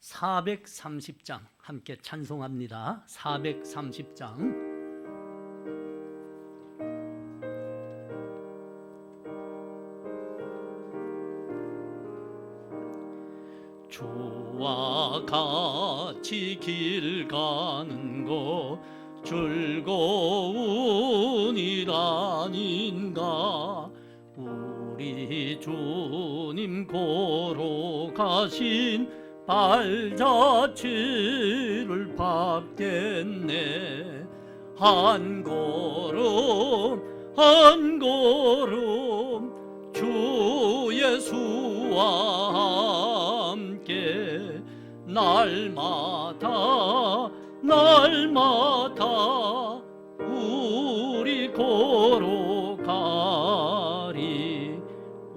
430장 함께 찬송합니다. 430장. 주와 같이 길 가는 거 즐거운 일 아닌가. 우리 주님 고로 가신 발자취를 밟겠네. 한 걸음 한 걸음 주 예수와 함께 날마다 우리 걸어가리.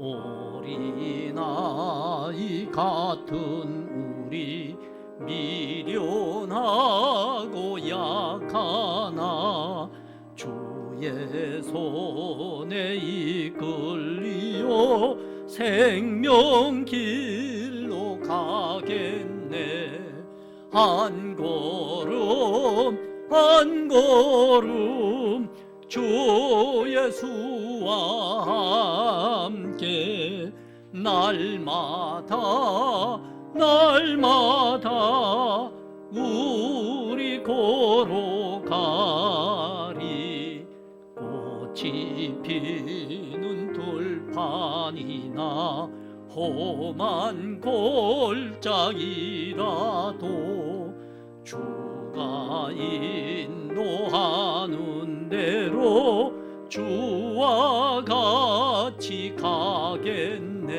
어린아이 같은 우리 미련하고 약하나 주의 손에 이끌리어 생명길로 가겠네. 한 걸음 한 걸음 주 예수와 함께 날마다 우리 걸어가리. 꽃이 피는 들판이나 험한 골짜기라도 주가 인도하는 대로 주와 같이 가겠네.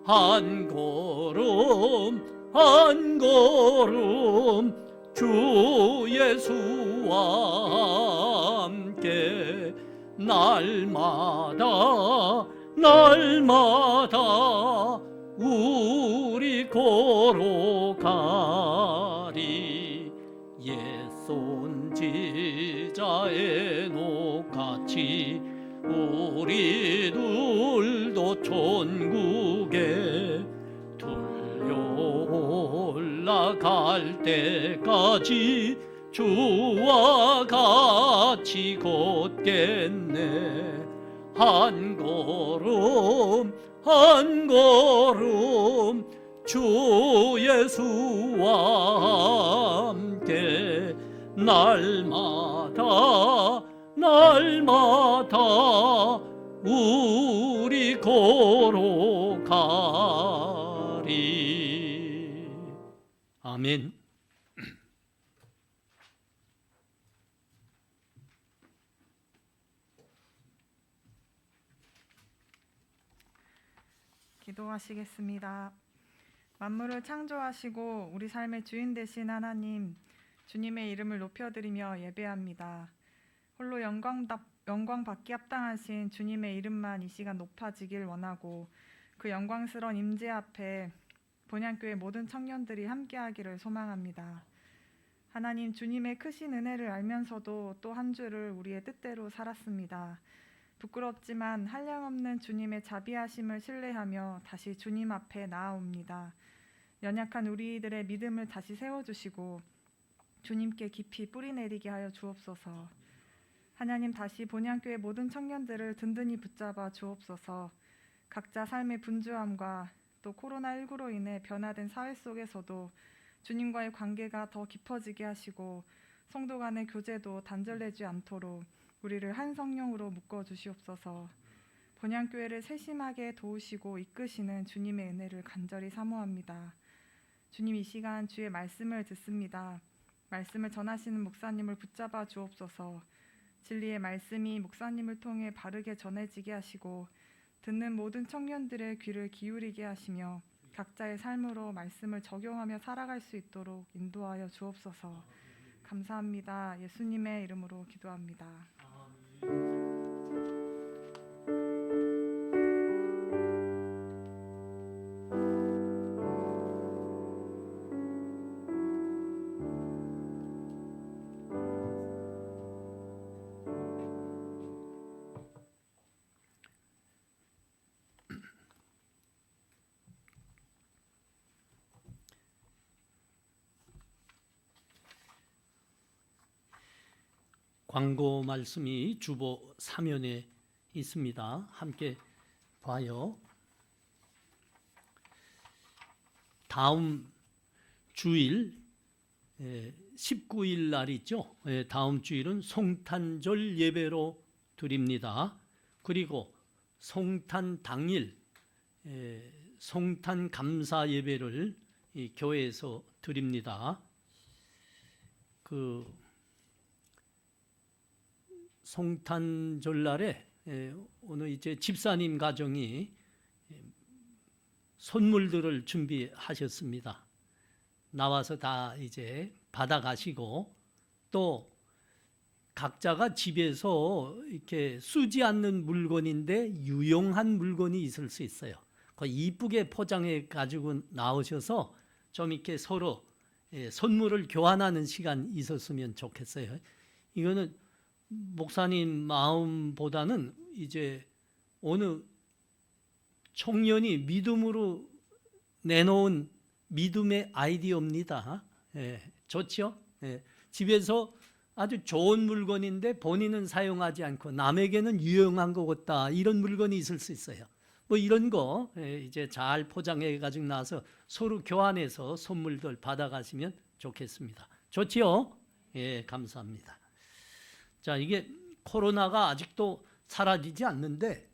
한 걸음 한 걸음 주 예수와 함께 날마다 우리 걸어가리. 옛손 지자의 녹같이 우리들도 천국에 들려 올라갈 때까지 주와 같이 걷겠네. 한 걸음 한 걸음 주 예수와 함께 날마다 우리 걸어가리. 아멘. 기도하시겠습니다. 만물을 창조하시고 우리 삶의 주인 되신 하나님, 주님의 이름을 높여드리며 예배합니다. 홀로 영광 받기 합당하신 주님의 이름만 이 시간 높아지길 원하고, 그 영광스러운 임재 앞에 본향교회 모든 청년들이 함께하기를 소망합니다. 하나님, 주님의 크신 은혜를 알면서도 또 한 주를 우리의 뜻대로 살았습니다. 부끄럽지만 한량없는 주님의 자비하심을 신뢰하며 다시 주님 앞에 나아옵니다. 연약한 우리들의 믿음을 다시 세워주시고 주님께 깊이 뿌리내리게 하여 주옵소서. 하나님, 다시 본향교회 모든 청년들을 든든히 붙잡아 주옵소서. 각자 삶의 분주함과 또 코로나19로 인해 변화된 사회 속에서도 주님과의 관계가 더 깊어지게 하시고 성도 간의 교제도 단절되지 않도록 우리를 한 성령으로 묶어 주시옵소서. 본향교회를 세심하게 도우시고 이끄시는 주님의 은혜를 간절히 사모합니다. 주님, 이 시간 주의 말씀을 듣습니다. 말씀을 전하시는 목사님을 붙잡아 주옵소서. 진리의 말씀이 목사님을 통해 바르게 전해지게 하시고 듣는 모든 청년들의 귀를 기울이게 하시며 각자의 삶으로 말씀을 적용하며 살아갈 수 있도록 인도하여 주옵소서. 감사합니다. 예수님의 이름으로 기도합니다. 광고 말씀이 주보 3면에 있습니다. 함께 봐요. 다음 주일 19일 날이죠. 다음 주일은 송탄절 예배로 드립니다. 그리고 송탄 당일 송탄 감사 예배를 이 교회에서 드립니다. 그 송탄절날에 오늘 이제 집사님 가정이 선물들을 준비하셨습니다. 나와서 다 이제 받아가시고 또 각자가 집에서 이렇게 쓰지 않는 물건인데 유용한 물건이 있을 수 있어요. 그 이쁘게 포장해 가지고 나오셔서 좀 이렇게 서로 선물을 교환하는 시간 있었으면 좋겠어요. 이거는 목사님 마음보다는 이제 어느 청년이 믿음으로 내놓은 믿음의 아이디어입니다. 좋죠? 집에서 아주 좋은 물건인데 본인은 사용하지 않고 남에게는 유용한 것 같다. 이런 물건이 있을 수 있어요. 뭐 이런 거 이제 잘 포장해 가지고 나서 서로 교환해서 선물들 받아가시면 좋겠습니다. 좋지요? 감사합니다. 자, 이게 코로나가 아직도 사라지지 않는데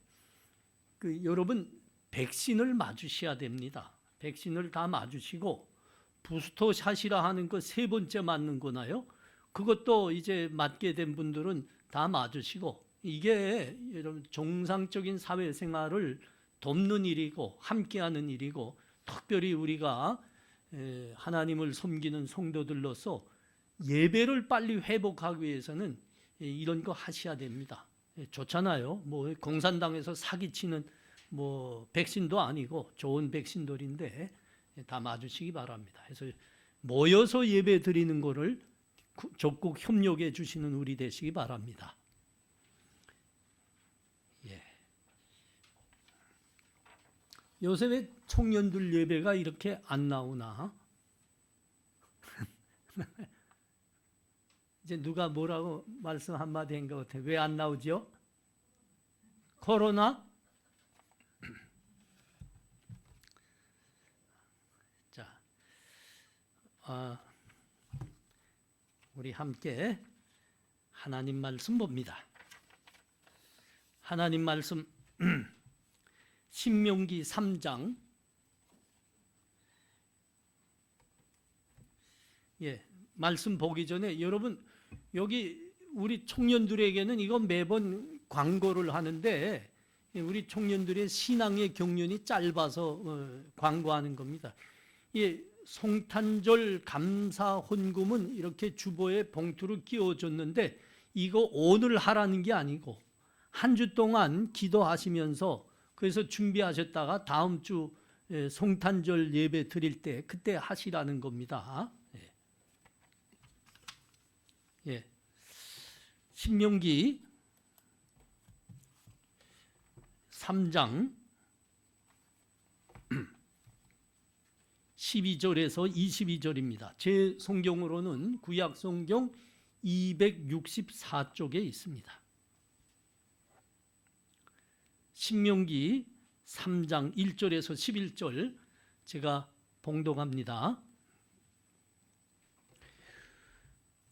여러분 백신을 맞으셔야 됩니다. 백신을 다 맞으시고 부스터샷이라 하는 거 3번째 맞는 거나요? 그것도 이제 맞게 된 분들은 다 맞으시고 이게 여러분 정상적인 사회생활을 돕는 일이고 함께하는 일이고 특별히 우리가 하나님을 섬기는 성도들로서 예배를 빨리 회복하기 위해서는 이런 거 하셔야 됩니다. 좋잖아요. 뭐 공산당에서 사기치는 뭐 백신도 아니고 좋은 백신들인데 다 맞으시기 바랍니다. 그래서 모여서 예배 드리는 거를 적극 협력해 주시는 우리 되시기 바랍니다. 요새 왜 청년들 예배가 이렇게 안 나오나? 이제 누가 뭐라고 말씀 한마디 한 것 같아요. 왜 안 나오죠? 코로나? 자, 우리 함께 하나님 말씀 봅니다. 하나님 말씀 신명기 3장 말씀 보기 전에 여러분 여기 우리 청년들에게는 이건 매번 광고를 하는데 우리 청년들의 신앙의 경륜이 짧아서 광고하는 겁니다. 송탄절 감사 헌금은 이렇게 주보에 봉투를 끼워줬는데 이거 오늘 하라는 게 아니고 한 주 동안 기도하시면서 그래서 준비하셨다가 다음 주 송탄절 예배 드릴 때 그때 하시라는 겁니다. 신명기 3장 12절에서 22절입니다. 제 성경으로는 구약 성경 264쪽에 있습니다. 신명기 3장 1절에서 11절 제가 봉독합니다.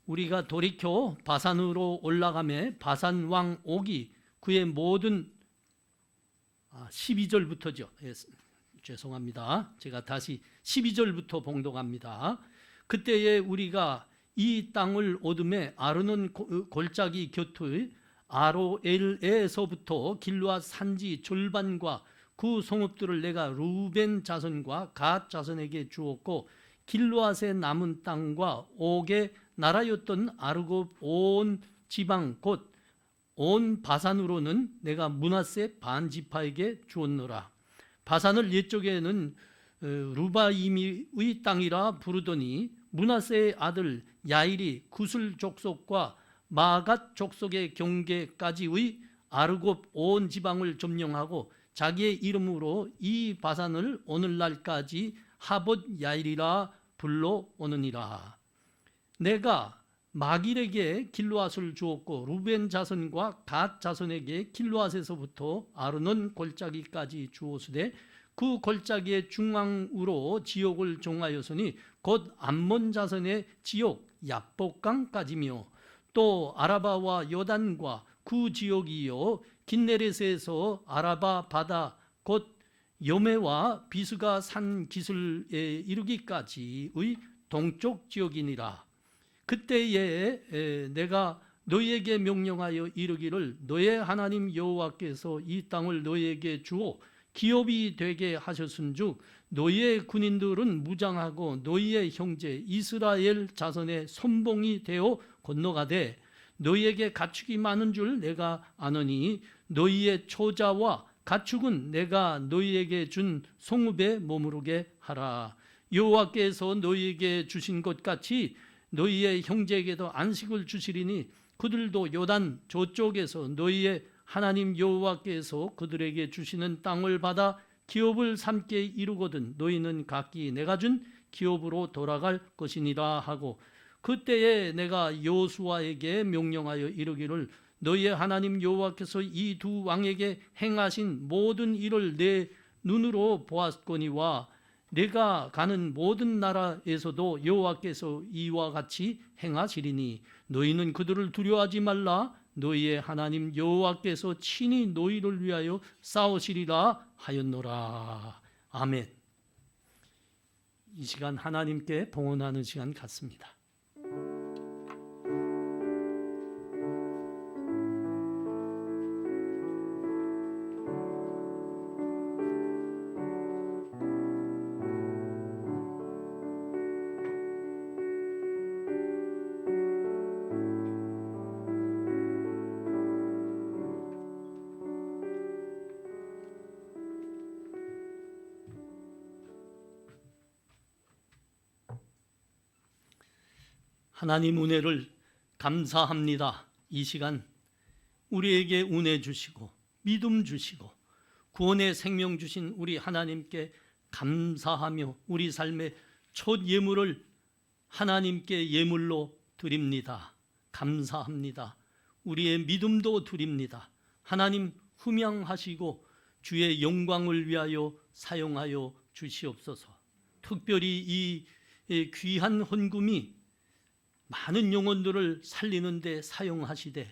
우리가 돌이켜 바산으로 올라가매 바산 왕 옥이 그의 모든 12절부터죠. 죄송합니다. 제가 다시 12절부터 봉독합니다. 그때에 우리가 이 땅을 얻음에 아르논 골짜기 곁의 아로엘에서부터 길르앗 산지 절반과 그 성읍들을 내가 루벤 자손과 갓 자손에게 주었고 길르앗의 남은 땅과 옥의 나라였던 아르곱 온 지방 곧 온 바산으로는 내가 므낫세 반지파에게 주었노라. 바산을 옛적에는 루바임의 땅이라 부르더니 므낫세의 아들 야일이 구슬 족속과 마갓 족속의 경계까지의 아르곱 온 지방을 점령하고 자기의 이름으로 이 바산을 오늘날까지 하봇 야일이라 불러오느니라. 내가 마길에게 길르앗을 주었고 루벤 자손과 갓 자손에게 길르앗에서부터 아르논 골짜기까지 주었으되 그 골짜기의 중앙으로 지옥을 정하였으니 곧 암몬 자손의 지옥 야복강까지며 또 아라바와 요단과 그 지역이요 긴네렛에서 아라바 바다 곧 요메와 비스가 산 기슭에 이르기까지의 동쪽 지역이니라. 그때에 내가 너희에게 명령하여 이르기를 너의 하나님 여호와께서 이 땅을 너희에게 주어 기업이 되게 하셨은즉 너희의 군인들은 무장하고 너희의 형제 이스라엘 자손의 선봉이 되어 건너가되 너희에게 가축이 많은 줄 내가 아노니 너희의 초자와 가축은 내가 너희에게 준 송읍에 머무르게 하라. 여호와께서 너희에게 주신 것 같이 너희의 형제에게도 안식을 주시리니 그들도 요단 저쪽에서 너희의 하나님 여호와께서 그들에게 주시는 땅을 받아 기업을 삼게 이루거든 너희는 각기 내가 준 기업으로 돌아갈 것이니라 하고 그때에 내가 여호수아에게 명령하여 이르기를 너희의 하나님 여호와께서 이 두 왕에게 행하신 모든 일을 내 눈으로 보았거니와 내가 가는 모든 나라에서도 여호와께서 이와 같이 행하시리니 너희는 그들을 두려워하지 말라. 너희의 하나님 여호와께서 친히 너희를 위하여 싸우시리라 하였노라. 아멘. 이 시간 하나님께 봉헌하는 시간 같습니다. 하나님 은혜를 감사합니다. 이 시간 우리에게 은혜 주시고 믿음 주시고 구원의 생명 주신 우리 하나님께 감사하며 우리 삶의 첫 예물을 하나님께 예물로 드립니다. 감사합니다. 우리의 믿음도 드립니다. 하나님 흠양하시고 주의 영광을 위하여 사용하여 주시옵소서. 특별히 이 귀한 헌금이 많은 영혼들을 살리는 데 사용하시되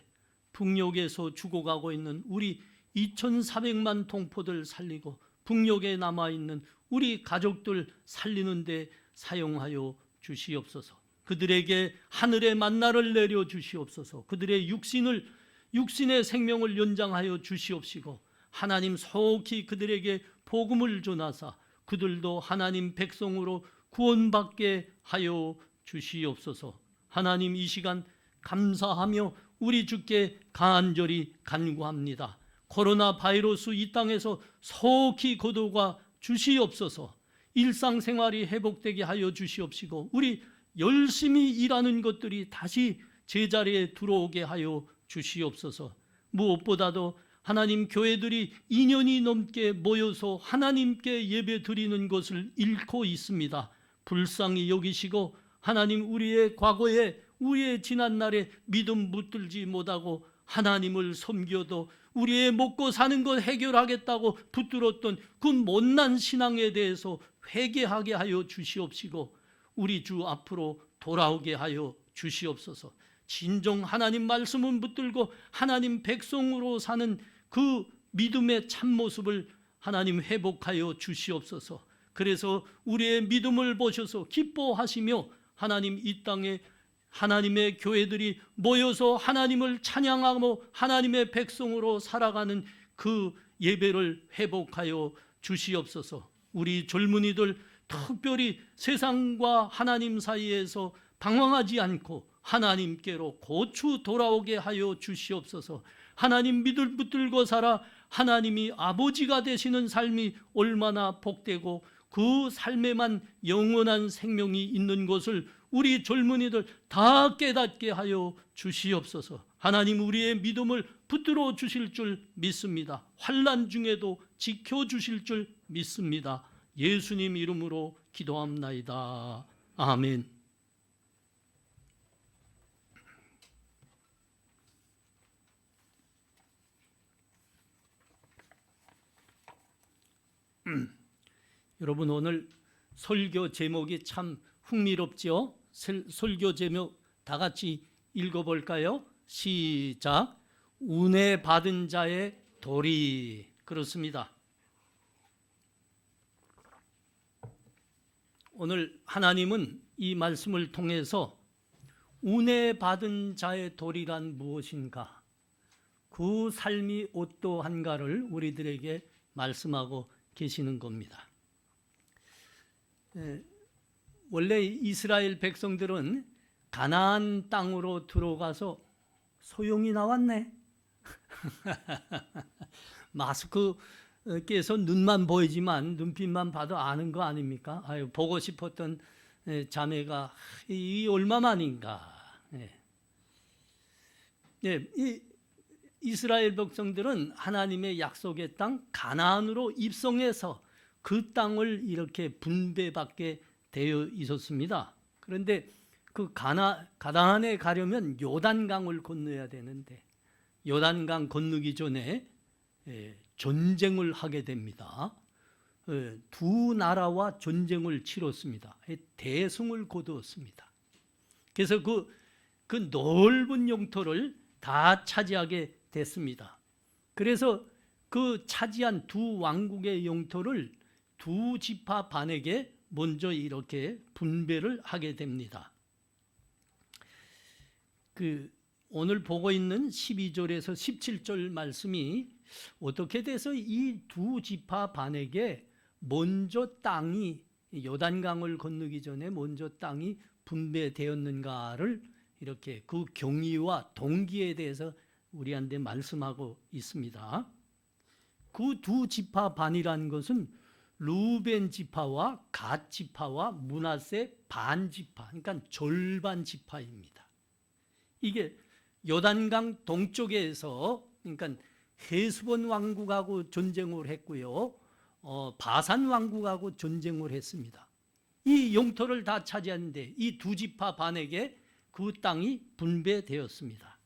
북녘에서 죽어가고 있는 우리 2,400만 동포들 살리고 북녘에 남아있는 우리 가족들 살리는 데 사용하여 주시옵소서. 그들에게 하늘의 만나를 내려 주시옵소서. 그들의 육신의 생명을 연장하여 주시옵시고 하나님 속히 그들에게 복음을 전하사 그들도 하나님 백성으로 구원받게 하여 주시옵소서. 하나님 이 시간 감사하며 우리 주께 간절히 간구합니다. 코로나 바이러스 이 땅에서 속히 거두가 주시옵소서. 일상생활이 회복되게 하여 주시옵시고 우리 열심히 일하는 것들이 다시 제자리에 들어오게 하여 주시옵소서. 무엇보다도 하나님 교회들이 2년이 넘게 모여서 하나님께 예배 드리는 것을 잃고 있습니다. 불쌍히 여기시고 하나님 우리의 과거에 우리의 지난날에 믿음 붙들지 못하고 하나님을 섬겨도 우리의 먹고 사는 것 해결하겠다고 붙들었던 그 못난 신앙에 대해서 회개하게 하여 주시옵시고 우리 주 앞으로 돌아오게 하여 주시옵소서. 진정 하나님 말씀은 붙들고 하나님 백성으로 사는 그 믿음의 참모습을 하나님 회복하여 주시옵소서. 그래서 우리의 믿음을 보셔서 기뻐하시며 하나님 이 땅에 하나님의 교회들이 모여서 하나님을 찬양하고 하나님의 백성으로 살아가는 그 예배를 회복하여 주시옵소서. 우리 젊은이들 특별히 세상과 하나님 사이에서 방황하지 않고 하나님께로 고추 돌아오게 하여 주시옵소서. 하나님 믿을 붙들고 살아 하나님이 아버지가 되시는 삶이 얼마나 복되고 그 삶에만 영원한 생명이 있는 것을 우리 젊은이들 다 깨닫게 하여 주시옵소서. 하나님 우리의 믿음을 붙들어 주실 줄 믿습니다. 환난 중에도 지켜주실 줄 믿습니다. 예수님 이름으로 기도합나이다. 아멘. 여러분 오늘 설교 제목이 참 흥미롭지요? 설교 제목 다 같이 읽어볼까요? 시작. 은혜 받은 자의 도리. 그렇습니다. 오늘 하나님은 이 말씀을 통해서 은혜 받은 자의 도리란 무엇인가, 그 삶이 어떠한가를 우리들에게 말씀하고 계시는 겁니다. 원래 이스라엘 백성들은 가나안 땅으로 들어가서 소용이 나왔네. 마스크께서 눈만 보이지만 눈빛만 봐도 아는 거 아닙니까? 아유, 보고 싶었던 자매가 이 얼마만인가. 이 이스라엘 백성들은 하나님의 약속의 땅 가나안으로 입성해서 그 땅을 이렇게 분배받게 되어 있었습니다. 그런데 그 가나안에 가려면 요단강을 건너야 되는데 요단강 건너기 전에 전쟁을 하게 됩니다. 두 나라와 전쟁을 치렀습니다. 대승을 거두었습니다. 그래서 그 넓은 영토를 다 차지하게 됐습니다. 그래서 그 차지한 두 왕국의 영토를 두 지파 반에게 먼저 이렇게 분배를 하게 됩니다. 오늘 보고 있는 12절에서 17절 말씀이 어떻게 돼서 이 두 지파 반에게 먼저 땅이 요단강을 건너기 전에 먼저 땅이 분배되었는가를 이렇게 그 경위와 동기에 대해서 우리한테 말씀하고 있습니다. 그 두 지파 반이라는 것은 루벤 지파와 갓 지파와 므낫세 반 지파, 그러니까 절반 지파입니다. 이게 요단강 동쪽에서, 그러니까 헤스본 왕국하고 전쟁을 했고요, 바산 왕국하고 전쟁을 했습니다. 이 영토를 다 차지하는데 이 두 지파 반에게 그 땅이 분배되었습니다.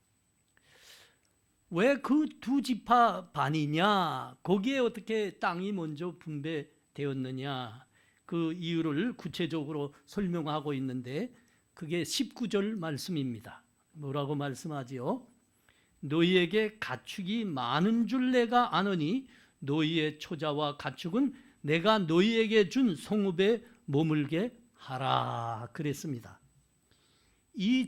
왜 그 두 지파 반이냐, 거기에 어떻게 땅이 먼저 분배되었느냐, 그 이유를 구체적으로 설명하고 있는데 그게 19절 말씀입니다. 뭐라고 말씀하지요? 너희에게 가축이 많은 줄 내가 아노니 너희의 초자와 가축은 내가 너희에게 준 성읍에 머물게 하라 그랬습니다. 이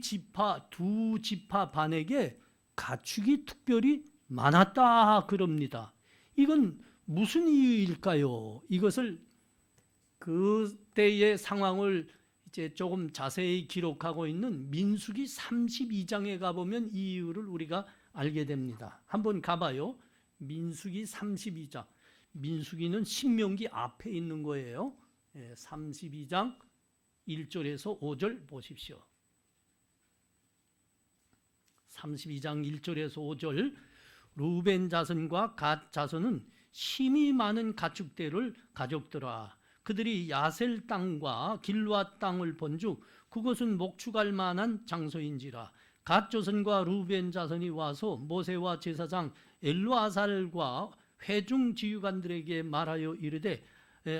두 지파 반에게 가축이 특별히 많았다 그럽니다. 이건 무슨 이유일까요? 이것을 그때의 상황을 이제 조금 자세히 기록하고 있는 민수기 32장에 가보면 이 이유를 우리가 알게 됩니다. 한번 가봐요. 민수기 32장. 민수기는 신명기 앞에 있는 거예요. 32장 1절에서 5절 보십시오. 32장 1절에서 5절. 루벤 자손과 갓 자손은 힘이 많은 가축대를 가졌더라. 그들이 야셀 땅과 길르앗 땅을 본즉 그것은 목축할 만한 장소인지라. 갓 자손과 루벤 자손이 와서 모세와 제사장 엘르아살과 회중 지휘관들에게 말하여 이르되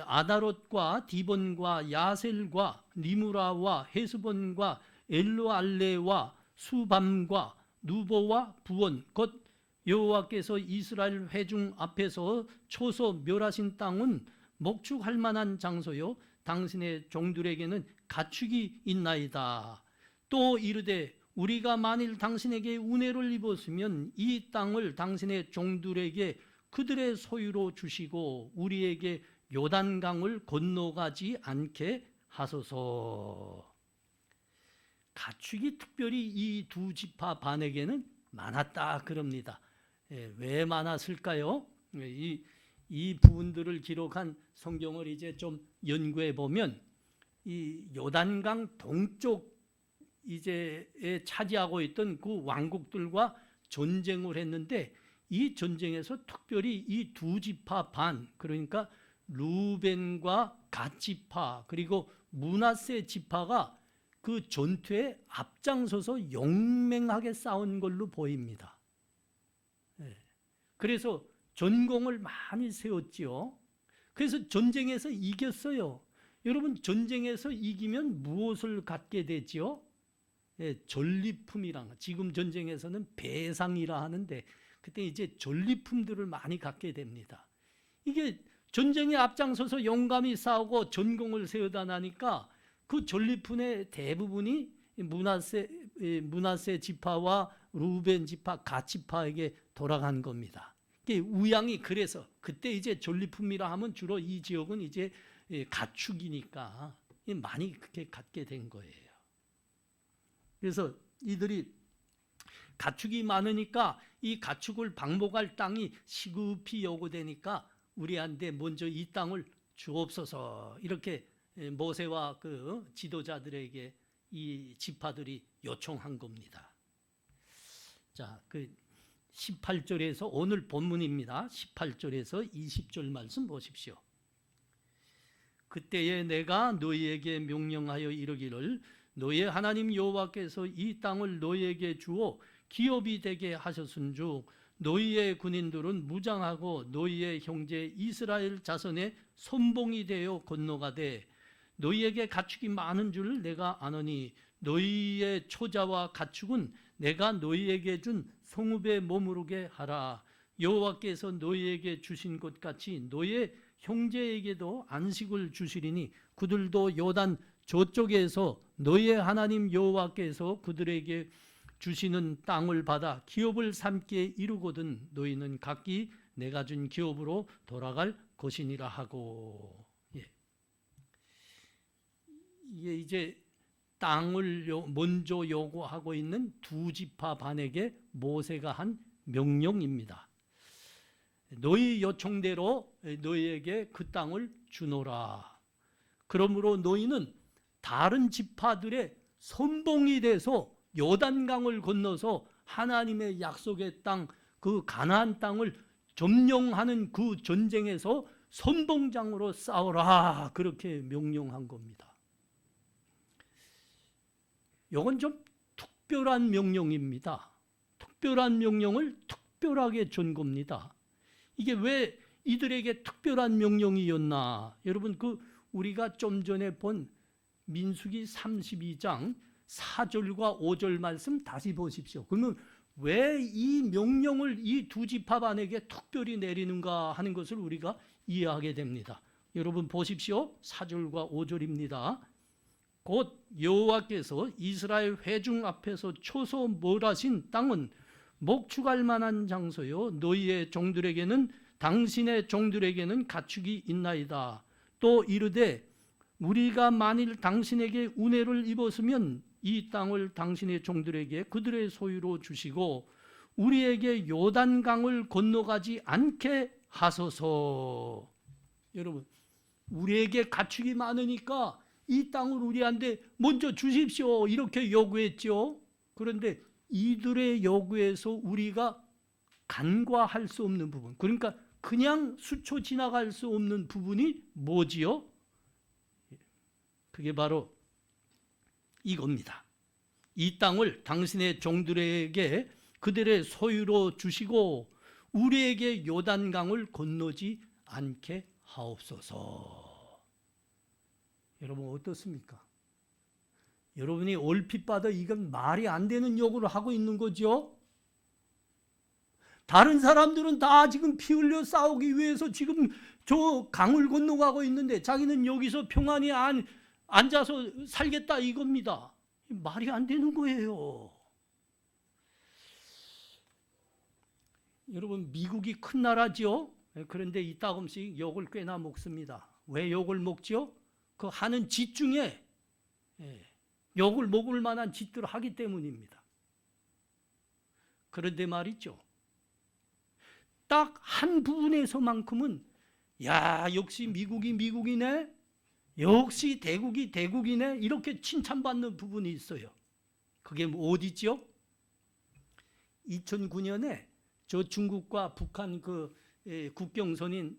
아다롯과 디본과 야셀과 니무라와 헤스본과 엘르알레와 수밤과 누보와 부온 곧 여호와께서 이스라엘 회중 앞에서 초소 멸하신 땅은 목축할 만한 장소요 당신의 종들에게는 가축이 있나이다. 또 이르되 우리가 만일 당신에게 은혜를 입었으면 이 땅을 당신의 종들에게 그들의 소유로 주시고 우리에게 요단강을 건너가지 않게 하소서. 가축이 특별히 이 두 지파 반에게는 많았다 그럽니다. 왜 많았을까요? 이 부분들을 기록한 성경을 이제 좀 연구해 보면 이 요단강 동쪽 이제에 차지하고 있던 그 왕국들과 전쟁을 했는데 이 전쟁에서 특별히 이 두 지파 반, 그러니까 루벤과 갓 지파 그리고 므낫세 지파가 그 전투에 앞장서서 용맹하게 싸운 걸로 보입니다. 그래서 전공을 많이 세웠지요. 그래서 전쟁에서 이겼어요. 여러분, 전쟁에서 이기면 무엇을 갖게 되지요? 예, 전리품이랑, 지금 전쟁에서는 배상이라 하는데 그때 이제 전리품들을 많이 갖게 됩니다. 이게 전쟁에 앞장서서 용감히 싸우고 전공을 세우다 나니까 그 전리품의 대부분이 므낫세 지파와 루벤 지파, 갓 지파에게 돌아간 겁니다. 이게 우양이, 그래서 그때 이제 전리품이라 하면 주로 이 지역은 이제 가축이니까 많이 그렇게 갖게 된 거예요. 그래서 이들이 가축이 많으니까 이 가축을 방목할 땅이 시급히 요구되니까 우리한테 먼저 이 땅을 주옵소서, 이렇게 모세와 그 지도자들에게 이 지파들이 요청한 겁니다. 자, 그 18절에서, 오늘 본문입니다. 18절에서 20절 말씀 보십시오. 그때에 내가 너희에게 명령하여 이르기를 너희의 하나님 여호와께서 이 땅을 너희에게 주어 기업이 되게 하셨은즉 너희의 군인들은 무장하고 너희의 형제 이스라엘 자손의 선봉이 되어 건너가되 너희에게 가축이 많은 줄 내가 아노니 너희의 초자와 가축은 내가 너희에게 준 성읍에 머무르게 하라. 여호와께서 너희에게 주신 것 같이 너희의 형제에게도 안식을 주시리니 그들도 요단 저쪽에서 너희의 하나님 여호와께서 그들에게 주시는 땅을 받아 기업을 삼게 이루거든 너희는 각기 내가 준 기업으로 돌아갈 것이니라 하고. 예. 이게 이제 땅을 먼저 요구하고 있는 두 지파 반에게 모세가 한 명령입니다. 너희 요청대로 너희에게 그 땅을 주노라. 그러므로 너희는 다른 지파들의 선봉이 돼서 요단강을 건너서 하나님의 약속의 땅, 그 가나안 땅을 점령하는 그 전쟁에서 선봉장으로 싸우라, 그렇게 명령한 겁니다. 이건 좀 특별한 명령입니다. 특별한 명령을 특별하게 준 겁니다. 이게 왜 이들에게 특별한 명령이었나? 여러분, 우리가 좀 전에 본 민수기 32장 4절과 5절 말씀 다시 보십시오. 그러면 왜 이 명령을 이 두 지파반에게 특별히 내리는가 하는 것을 우리가 이해하게 됩니다. 여러분 보십시오. 4절과 5절입니다. 곧 여호와께서 이스라엘 회중 앞에서 초소 멀하신 땅은 목축할 만한 장소요 너희의 종들에게는 당신의 종들에게는 가축이 있나이다. 또 이르되 우리가 만일 당신에게 운해를 입었으면 이 땅을 당신의 종들에게 그들의 소유로 주시고 우리에게 요단강을 건너가지 않게 하소서. 여러분, 우리에게 가축이 많으니까 이 땅을 우리한테 먼저 주십시오, 이렇게 요구했죠. 그런데 이들의 요구에서 우리가 간과할 수 없는 부분, 그러니까 그냥 스쳐 지나갈 수 없는 부분이 뭐지요? 그게 바로 이겁니다. 이 땅을 당신의 종들에게 그들의 소유로 주시고 우리에게 요단강을 건너지 않게 하옵소서. 여러분 어떻습니까? 여러분이 얼핏 봐도 이건 말이 안 되는 요구를 하고 있는 거죠. 다른 사람들은 다 지금 피 흘려 싸우기 위해서 지금 저 강을 건너가고 있는데 자기는 여기서 평안히 앉아서 살겠다 이겁니다. 말이 안 되는 거예요. 여러분, 미국이 큰 나라죠. 그런데 이따금씩 욕을 꽤나 먹습니다. 왜 욕을 먹죠? 그 하는 짓 중에 욕을 먹을 만한 짓들을 하기 때문입니다. 그런데 말이죠, 딱 한 부분에서만큼은 야, 역시 미국이 미국이네, 역시 대국이 대국이네, 이렇게 칭찬받는 부분이 있어요. 그게 어디죠? 2009년에 저 중국과 북한 국경선인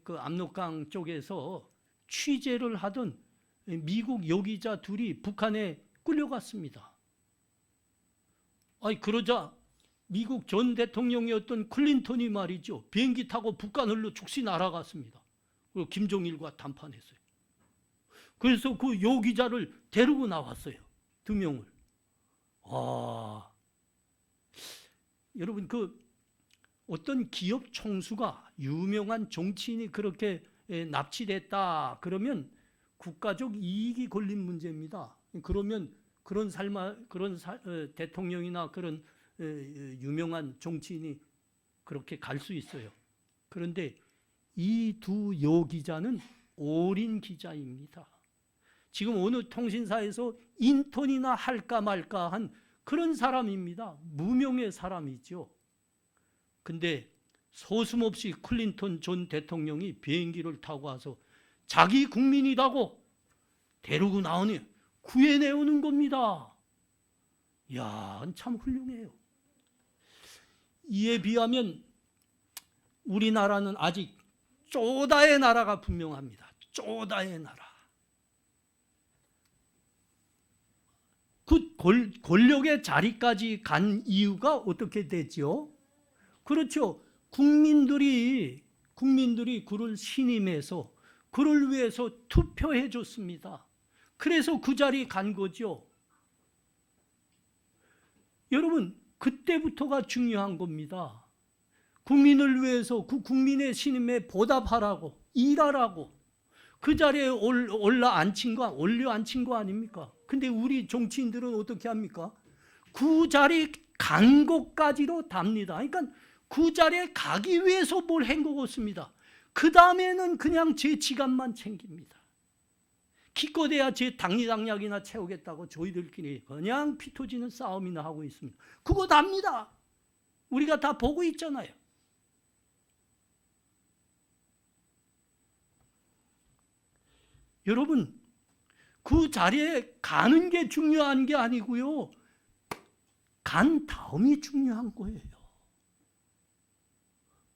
그 압록강 쪽에서 취재를 하던 미국 요기자 둘이 북한에 끌려갔습니다. 그러자 미국 전 대통령이었던 클린턴이 말이죠, 비행기 타고 북한으로 즉시 날아갔습니다. 그리고 김종일과 담판했어요. 그래서 그 요 기자를 데리고 나왔어요. 2명을. 여러분, 그 어떤 기업 총수가 유명한 정치인이 그렇게 납치됐다 그러면 국가적 이익이 걸린 문제입니다. 그러면 대통령이나 그런 유명한 정치인이 그렇게 갈 수 있어요. 그런데 이 두 여 기자는 올인 기자입니다. 지금 어느 통신사에서 인턴이나 할까 말까 한 그런 사람입니다. 무명의 사람이죠. 근데 소슴없이 클린턴 전 대통령이 비행기를 타고 와서 자기 국민이라고 데리고 나오니 구해내오는 겁니다. 이야, 참 훌륭해요. 이에 비하면 우리나라는 아직 쪼다의 나라가 분명합니다. 쪼다의 나라. 그 권력의 자리까지 간 이유가 어떻게 되죠? 그렇죠. 국민들이 그를 신임해서 그를 위해서 투표해 줬습니다. 그래서 그 자리에 간 거죠. 여러분, 그때부터가 중요한 겁니다. 국민을 위해서 그 국민의 신임에 보답하라고, 일하라고 그 자리에 올려 앉힌 거 아닙니까? 근데 우리 정치인들은 어떻게 합니까? 그 자리 간 곳까지로 답니다. 그러니까 그 자리에 가기 위해서 뭘 헹구었습니다. 그 다음에는 그냥 제 지갑만 챙깁니다. 기껏해야 제 당리당략이나 채우겠다고 저희들끼리 그냥 피 터지는 싸움이나 하고 있습니다. 그거 답니다. 우리가 다 보고 있잖아요. 여러분, 그 자리에 가는 게 중요한 게 아니고요. 간 다음이 중요한 거예요.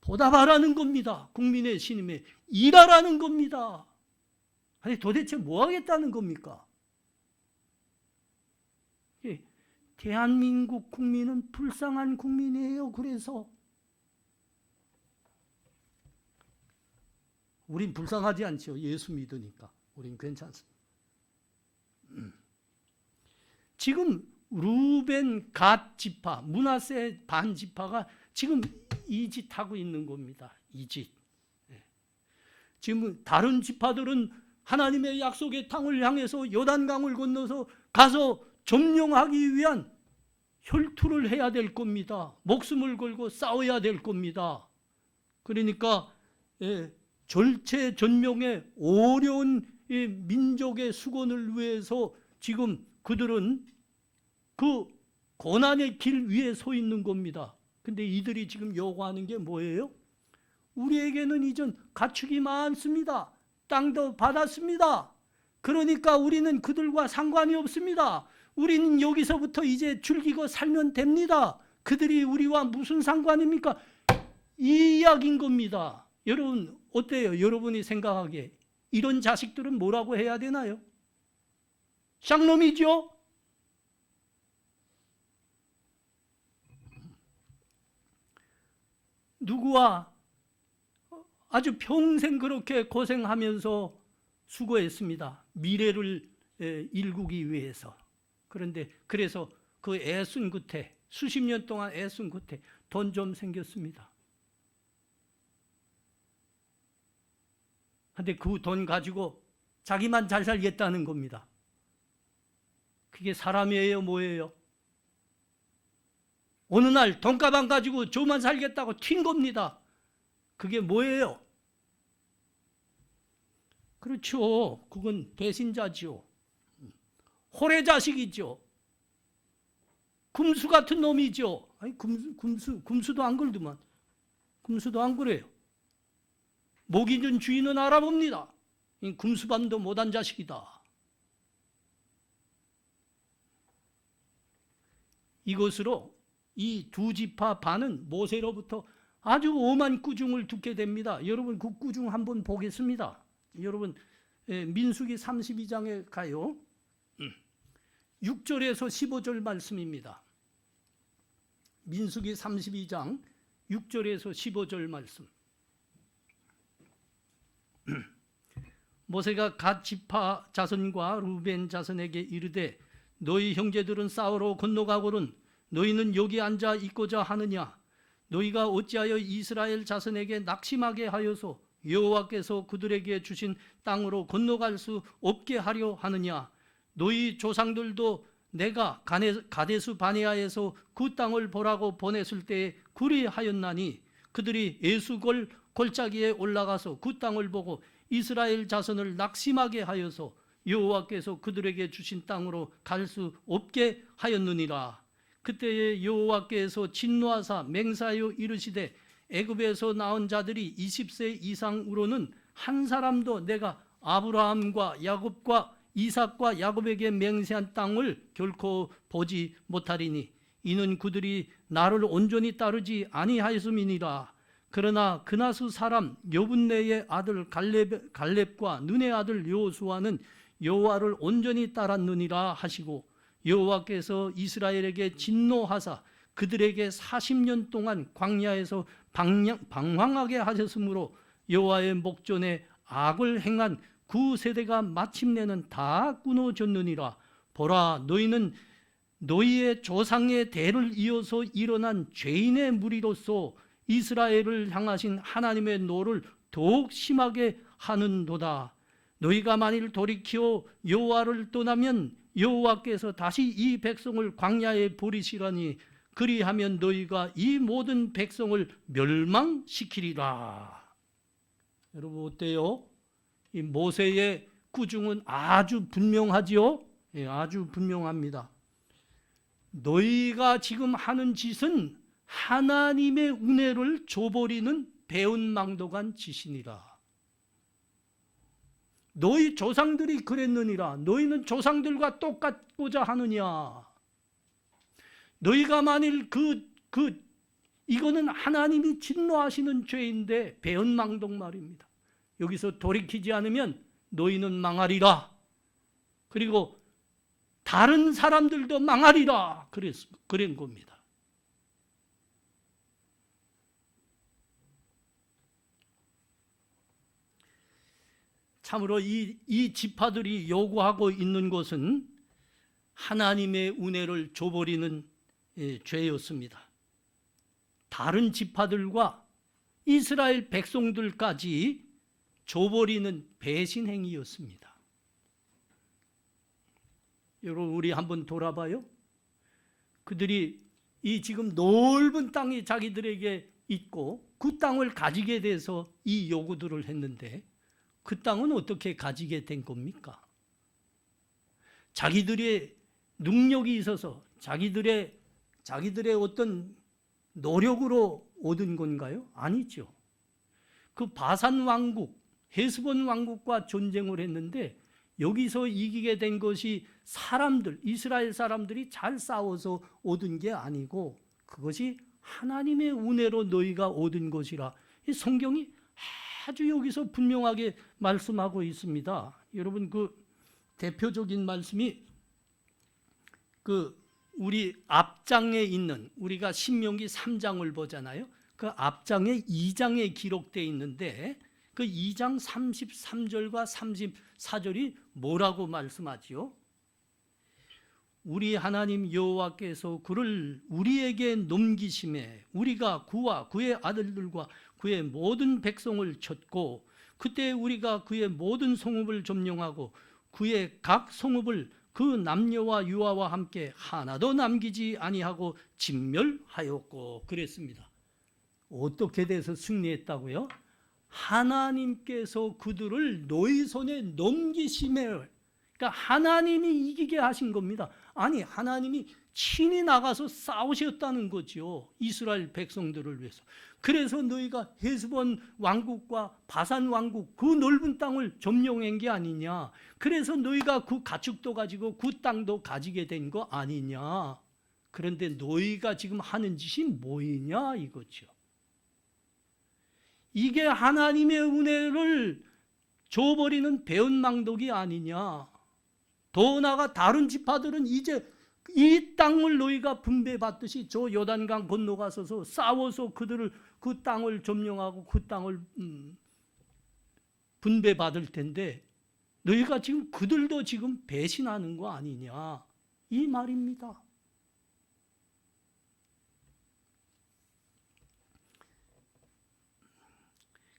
보답하라는 겁니다. 국민의 신임에 일하라는 겁니다. 아니 도대체 뭐 하겠다는 겁니까? 대한민국 국민은 불쌍한 국민이에요. 그래서 우린 불쌍하지 않죠. 예수 믿으니까. 우린 괜찮습니다. 지금 루벤 갓 지파, 므낫세 반 지파가 지금 이 짓 하고 있는 겁니다. 이 짓. 지금 다른 지파들은 하나님의 약속의 땅을 향해서 요단강을 건너서 가서 점령하기 위한 혈투를 해야 될 겁니다. 목숨을 걸고 싸워야 될 겁니다. 그러니까 절체절명의 어려운 민족의 수건을 위해서 지금 그들은 그 고난의 길 위에 서 있는 겁니다. 근데 이들이 지금 요구하는 게 뭐예요? 우리에게는 이전 가축이 많습니다. 땅도 받았습니다. 그러니까 우리는 그들과 상관이 없습니다. 우리는 여기서부터 이제 즐기고 살면 됩니다. 그들이 우리와 무슨 상관입니까? 이 이야기인 겁니다. 여러분 어때요? 여러분이 생각하기에 이런 자식들은 뭐라고 해야 되나요? 쌍놈이죠? 누구와 아주 평생 그렇게 고생하면서 수고했습니다. 미래를 일구기 위해서. 그런데 그래서 그 애쓴 끝에 수십 년 동안 애쓴 끝에 돈 좀 생겼습니다. 근데 그 돈 가지고 자기만 잘 살겠다는 겁니다. 그게 사람이에요, 뭐예요? 어느 날 돈가방 가지고 저만 살겠다고 튄 겁니다. 그게 뭐예요? 그렇죠. 그건 배신자지요. 호래자식이죠. 금수 같은 놈이죠. 아니 금수도 안 그러더만. 금수도 안 그래요. 목이 준 주인은 알아봅니다. 금수밤도 못한 자식이다. 이것으로 이 두 지파 반은 모세로부터 아주 엄한 꾸중을 듣게 됩니다. 여러분 그 꾸중 한번 보겠습니다. 여러분 민수기 32장에 가요. 6절에서 15절 말씀입니다. 민수기 32장 6절에서 15절 말씀. 모세가 갓 지파 자손과 루벤 자손에게 이르되 너희 형제들은 싸우러 건너가거든 너희는 여기 앉아 있고자 하느냐? 너희가 어찌하여 이스라엘 자손에게 낙심하게 하여서 여호와께서 그들에게 주신 땅으로 건너갈 수 없게 하려 하느냐? 너희 조상들도 내가 가데스 바네아에서 그 땅을 보라고 보냈을 때에 그리하였나니 그들이 에수골 골짜기에 올라가서 그 땅을 보고 이스라엘 자손을 낙심하게 하여서 여호와께서 그들에게 주신 땅으로 갈 수 없게 하였느니라. 그때에 여호와께서 진노하사 맹세하여 이르시되 애굽에서 나온 자들이 20세 이상으로는 한 사람도 내가 아브라함과 야곱과 이삭과 야곱에게 맹세한 땅을 결코 보지 못하리니 이는 그들이 나를 온전히 따르지 아니하였음이니라. 그러나 그나스 사람 여분네의 아들 갈렙과 눈의 아들 여호수아는 여호와를 온전히 따랐느니라 하시고 여호와께서 이스라엘에게 진노하사 그들에게 40년 동안 광야에서 방황하게 하셨으므로 여호와의 목전에 악을 행한 그 세대가 마침내는 다 끊어졌느니라. 보라, 너희는 너희의 조상의 대를 이어서 일어난 죄인의 무리로서 이스라엘을 향하신 하나님의 노를 더욱 심하게 하는도다. 너희가 만일 돌이켜 여호와를 떠나면 여호와께서 다시 이 백성을 광야에 버리시라니 그리하면 너희가 이 모든 백성을 멸망시키리라. 여러분 어때요? 이 모세의 꾸중은 아주 분명하지요? 예, 아주 분명합니다. 너희가 지금 하는 짓은 하나님의 은혜를 저버리는 배은망덕한 짓이니라. 너희 조상들이 그랬느니라. 너희는 조상들과 똑같고자 하느냐? 너희가 만일 이거는 하나님이 진노하시는 죄인데 배은망덕 말입니다. 여기서 돌이키지 않으면 너희는 망하리라. 그리고 다른 사람들도 망하리라. 그런 겁니다. 참으로 이 지파들이 요구하고 있는 것은 하나님의 은혜를 저버리는 죄였습니다. 다른 지파들과 이스라엘 백성들까지 저버리는 배신 행위였습니다. 여러분 우리 한번 돌아봐요. 그들이 이 지금 넓은 땅이 자기들에게 있고 그 땅을 가지게 돼서 이 요구들을 했는데 그 땅은 어떻게 가지게 된 겁니까? 자기들의 능력이 있어서 자기들의 어떤 노력으로 얻은 건가요? 아니죠. 그 바산 왕국, 헤스본 왕국과 전쟁을 했는데 여기서 이기게 된 것이 이스라엘 사람들이 잘 싸워서 얻은 게 아니고 그것이 하나님의 은혜로 너희가 얻은 것이라. 이 성경이 아주 여기서 분명하게 말씀하고 있습니다. 여러분 그 대표적인 말씀이 우리 앞장에 있는 우리가 신명기 3장을 보잖아요. 그 앞장에 2장에 기록되어 있는데 그 2장 33절과 34절이 뭐라고 말씀하지요? 우리 하나님 여호와께서 그를 우리에게 넘기심에 우리가 그와 그의 아들들과 그의 모든 백성을 쳤고 그때 우리가 그의 모든 성읍을 점령하고 그의 각 성읍을 그 남녀와 유아와 함께 하나도 남기지 아니하고 진멸하였고 그랬습니다. 어떻게 돼서 승리했다고요? 하나님께서 그들을 너희 손에 넘기심에, 그러니까 하나님이 이기게 하신 겁니다. 아니 하나님이 친히 나가서 싸우셨다는 거죠. 이스라엘 백성들을 위해서. 그래서 너희가 헤스본 왕국과 바산 왕국 그 넓은 땅을 점령한 게 아니냐. 그래서 너희가 그 가축도 가지고 그 땅도 가지게 된 거 아니냐. 그런데 너희가 지금 하는 짓이 뭐이냐 이거죠. 이게 하나님의 은혜를 줘버리는 배은망덕이 아니냐. 더 나아가 다른 지파들은 이제 이 땅을 너희가 분배받듯이 저 요단강 건너가서 싸워서 그 땅을 점령하고 그 땅을 분배받을 텐데 너희가 지금 그들도 지금 배신하는 거 아니냐, 이 말입니다.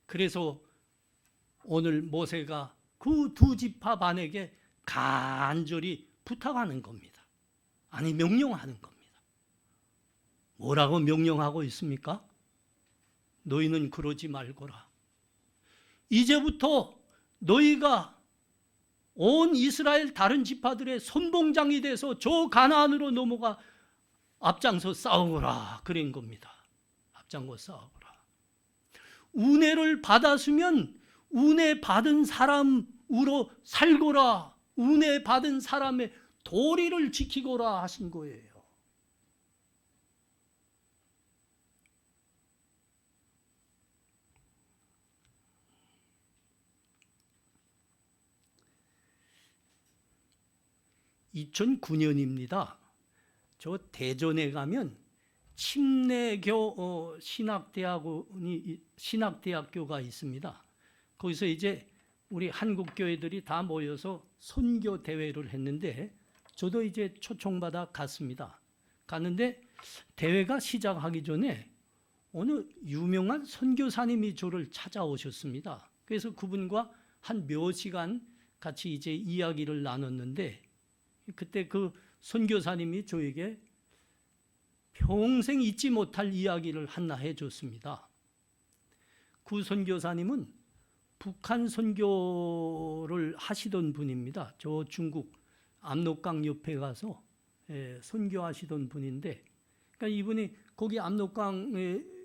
그래서 오늘 모세가 그 두 지파 반에게 간절히 부탁하는 겁니다. 아니, 명령하는 겁니다. 뭐라고 명령하고 있습니까? 너희는 그러지 말거라. 이제부터 너희가 온 이스라엘 다른 지파들의 선봉장이 돼서 저 가나안으로 넘어가 앞장서 싸우거라, 그런 겁니다. 앞장서 싸우거라. 은혜를 받았으면 은혜 받은 사람으로 살거라. 은혜 받은 사람의 도리를 지키거라 하신 거예요. (2009년입니다) 저 대전에 가면 침례교 신학대학교가 있습니다. 거기서 이제 우리 한국 교회들이 다 모여서 선교 대회를 했는데 저도 이제 초청받아 갔습니다. 갔는데 대회가 시작하기 전에 어느 유명한 선교사님이 저를 찾아오셨습니다. 그래서 그분과 한 몇 시간 같이 이제 이야기를 나눴는데, 그때 그 선교사님이 저에게 평생 잊지 못할 이야기를 하나 해줬습니다. 그 선교사님은 북한 선교를 하시던 분입니다. 저 중국 압록강 옆에 가서 선교하시던 분인데, 그러니까 이분이 거기 압록강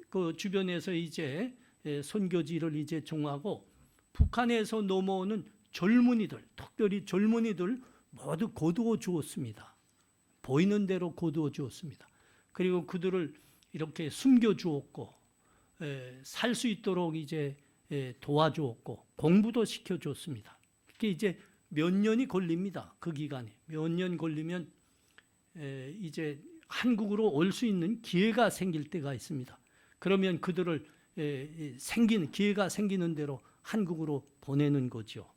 그 주변에서 이제 선교지를 이제 종하고 북한에서 넘어오는 젊은이들, 특별히 젊은이들 모두 거두어 주었습니다. 보이는 대로 거두어 주었습니다. 그리고 그들을 이렇게 숨겨 주었고, 살 수 있도록 이제 도와주었고, 공부도 시켜 줬습니다. 그게 이제 몇 년이 걸립니다. 그 기간에 몇 년 걸리면 이제 한국으로 올 수 있는 기회가 생길 때가 있습니다. 그러면 그들을 생기는 기회가 생기는 대로 한국으로 보내는 거죠.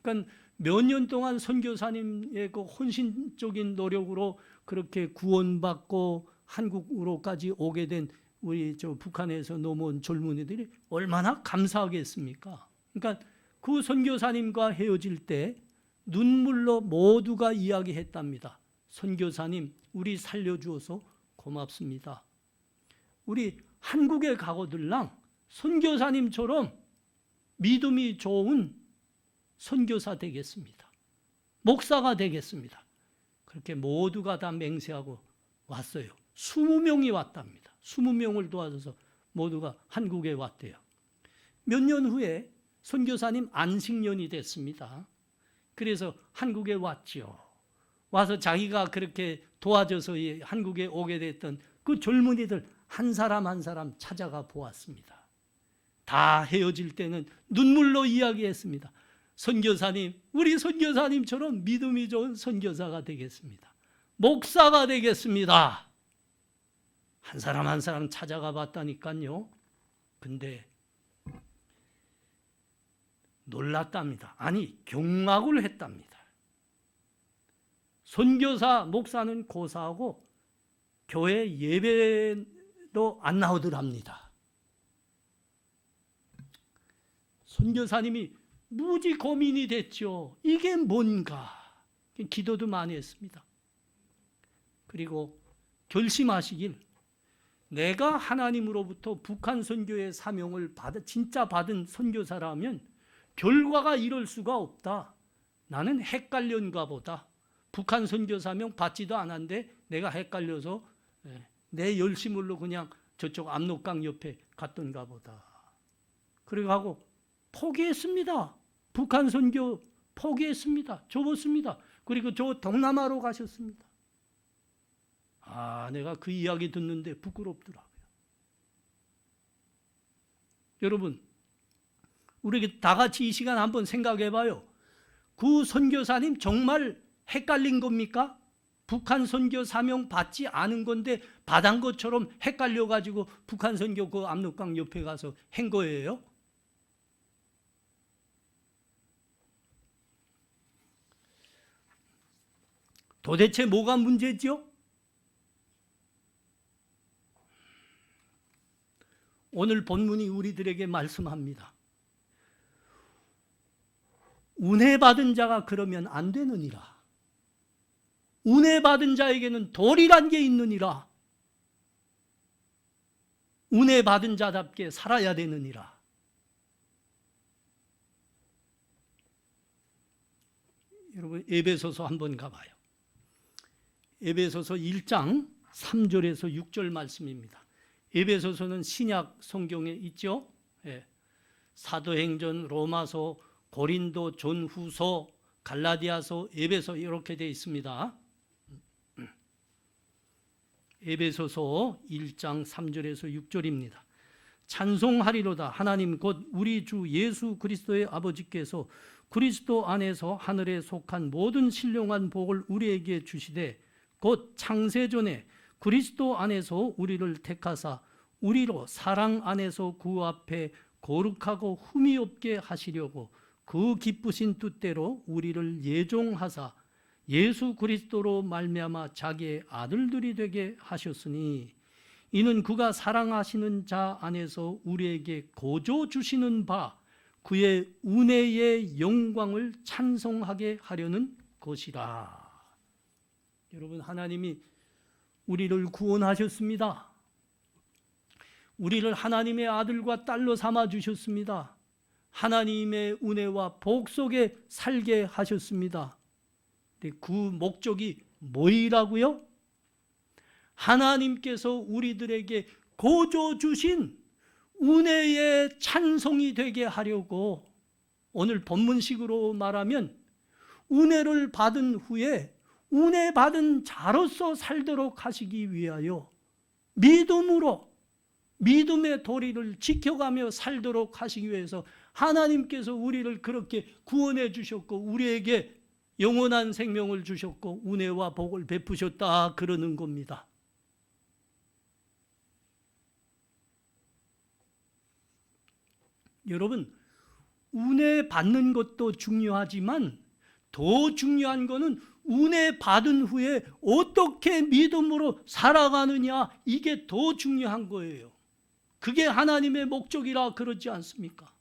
그러니까 몇 년 동안 선교사님의 그 헌신적인 노력으로 그렇게 구원받고 한국으로까지 오게 된 우리 저 북한에서 넘어온 젊은이들이 얼마나 감사하겠습니까? 그러니까 그 선교사님과 헤어질 때 눈물로 모두가 이야기했답니다. 선교사님, 우리 살려주어서 고맙습니다. 우리 한국에 가거들랑 선교사님처럼 믿음이 좋은 선교사 되겠습니다. 목사가 되겠습니다. 그렇게 모두가 다 맹세하고 왔어요. 20명이 왔답니다. 20명을 도와줘서 모두가 한국에 왔대요. 몇 년 후에 선교사님 안식년이 됐습니다. 그래서 한국에 왔죠. 와서 자기가 그렇게 도와줘서 한국에 오게 됐던 그 젊은이들 한 사람 한 사람 찾아가 보았습니다. 다 헤어질 때는 눈물로 이야기했습니다. 선교사님, 우리 선교사님처럼 믿음이 좋은 선교사가 되겠습니다. 목사가 되겠습니다. 한 사람 한 사람 찾아가 봤다니까요. 근데 놀랐답니다. 아니, 경악을 했답니다. 선교사, 목사는 고사하고 교회 예배도 안 나오더랍니다. 선교사님이 무지 고민이 됐죠. 이게 뭔가. 기도도 많이 했습니다. 그리고 결심하시길, 내가 하나님으로부터 북한 선교의 사명을 진짜 받은 선교사라면 결과가 이럴 수가 없다. 나는 헷갈렸는가 보다. 북한 선교 사명 받지도 않았는데 내가 헷갈려서 내 열심으로 그냥 저쪽 압록강 옆에 갔던가 보다. 그리고 하고 포기했습니다. 북한 선교 포기했습니다. 접었습니다. 그리고 저 동남아로 가셨습니다. 내가 그 이야기 듣는데 부끄럽더라고요. 여러분, 우리 다 같이 이 시간 한번 생각해 봐요. 그 선교사님 정말 헷갈린 겁니까? 북한 선교 사명 받지 않은 건데 받은 것처럼 헷갈려 가지고 북한 선교 그 압록강 옆에 가서 한 거예요? 도대체 뭐가 문제죠? 오늘 본문이 우리들에게 말씀합니다. 은혜 받은 자가 그러면 안 되느니라. 은혜 받은 자에게는 도리란 게 있느니라. 은혜 받은 자답게 살아야 되느니라. 여러분 에베소서 한번 가봐요. 에베소서 1장 3절에서 6절 말씀입니다. 에베소서는 신약 성경에 있죠. 예. 사도행전, 로마서, 고린도, 전후서, 갈라디아서, 에베소 이렇게 되어 있습니다. 에베소서 1장 3절에서 6절입니다. 찬송하리로다 하나님 곧 우리 주 예수 그리스도의 아버지께서 그리스도 안에서 하늘에 속한 모든 신령한 복을 우리에게 주시되 곧 창세전에 그리스도 안에서 우리를 택하사 우리로 사랑 안에서 그 앞에 거룩하고 흠이 없게 하시려고 그 기쁘신 뜻대로 우리를 예종하사 예수 그리스도로 말미암아 자기의 아들들이 되게 하셨으니 이는 그가 사랑하시는 자 안에서 우리에게 거저 주시는 바 그의 은혜의 영광을 찬송하게 하려는 것이라. 여러분 하나님이 우리를 구원하셨습니다. 우리를 하나님의 아들과 딸로 삼아 주셨습니다. 하나님의 은혜와 복 속에 살게 하셨습니다. 그 목적이 뭐이라고요? 하나님께서 우리들에게 거저 주신 은혜의 찬송이 되게 하려고 오늘 본문식으로 말하면 은혜를 받은 후에 은혜 받은 자로서 살도록 하시기 위하여 믿음으로 믿음의 도리를 지켜가며 살도록 하시기 위해서 하나님께서 우리를 그렇게 구원해 주셨고 우리에게 영원한 생명을 주셨고 은혜와 복을 베푸셨다 그러는 겁니다. 여러분 은혜 받는 것도 중요하지만 더 중요한 것은 은혜 받은 후에 어떻게 믿음으로 살아가느냐 이게 더 중요한 거예요. 그게 하나님의 목적이라 그러지 않습니까?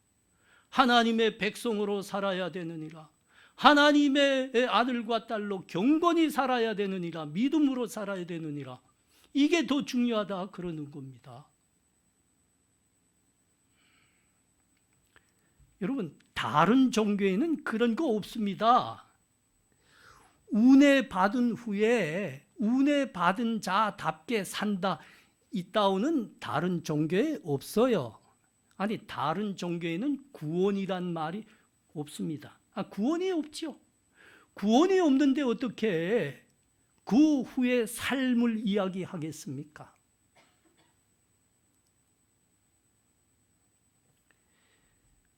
하나님의 백성으로 살아야 되느니라. 하나님의 아들과 딸로 경건히 살아야 되느니라. 믿음으로 살아야 되느니라. 이게 더 중요하다 그러는 겁니다. 여러분 다른 종교에는 그런 거 없습니다. 은혜 받은 후에 은혜 받은 자답게 산다 이따오는 다른 종교에 없어요. 아니 다른 종교에는 구원이란 말이 없습니다. 구원이 없죠. 구원이 없는데 어떻게 그 후에 삶을 이야기하겠습니까?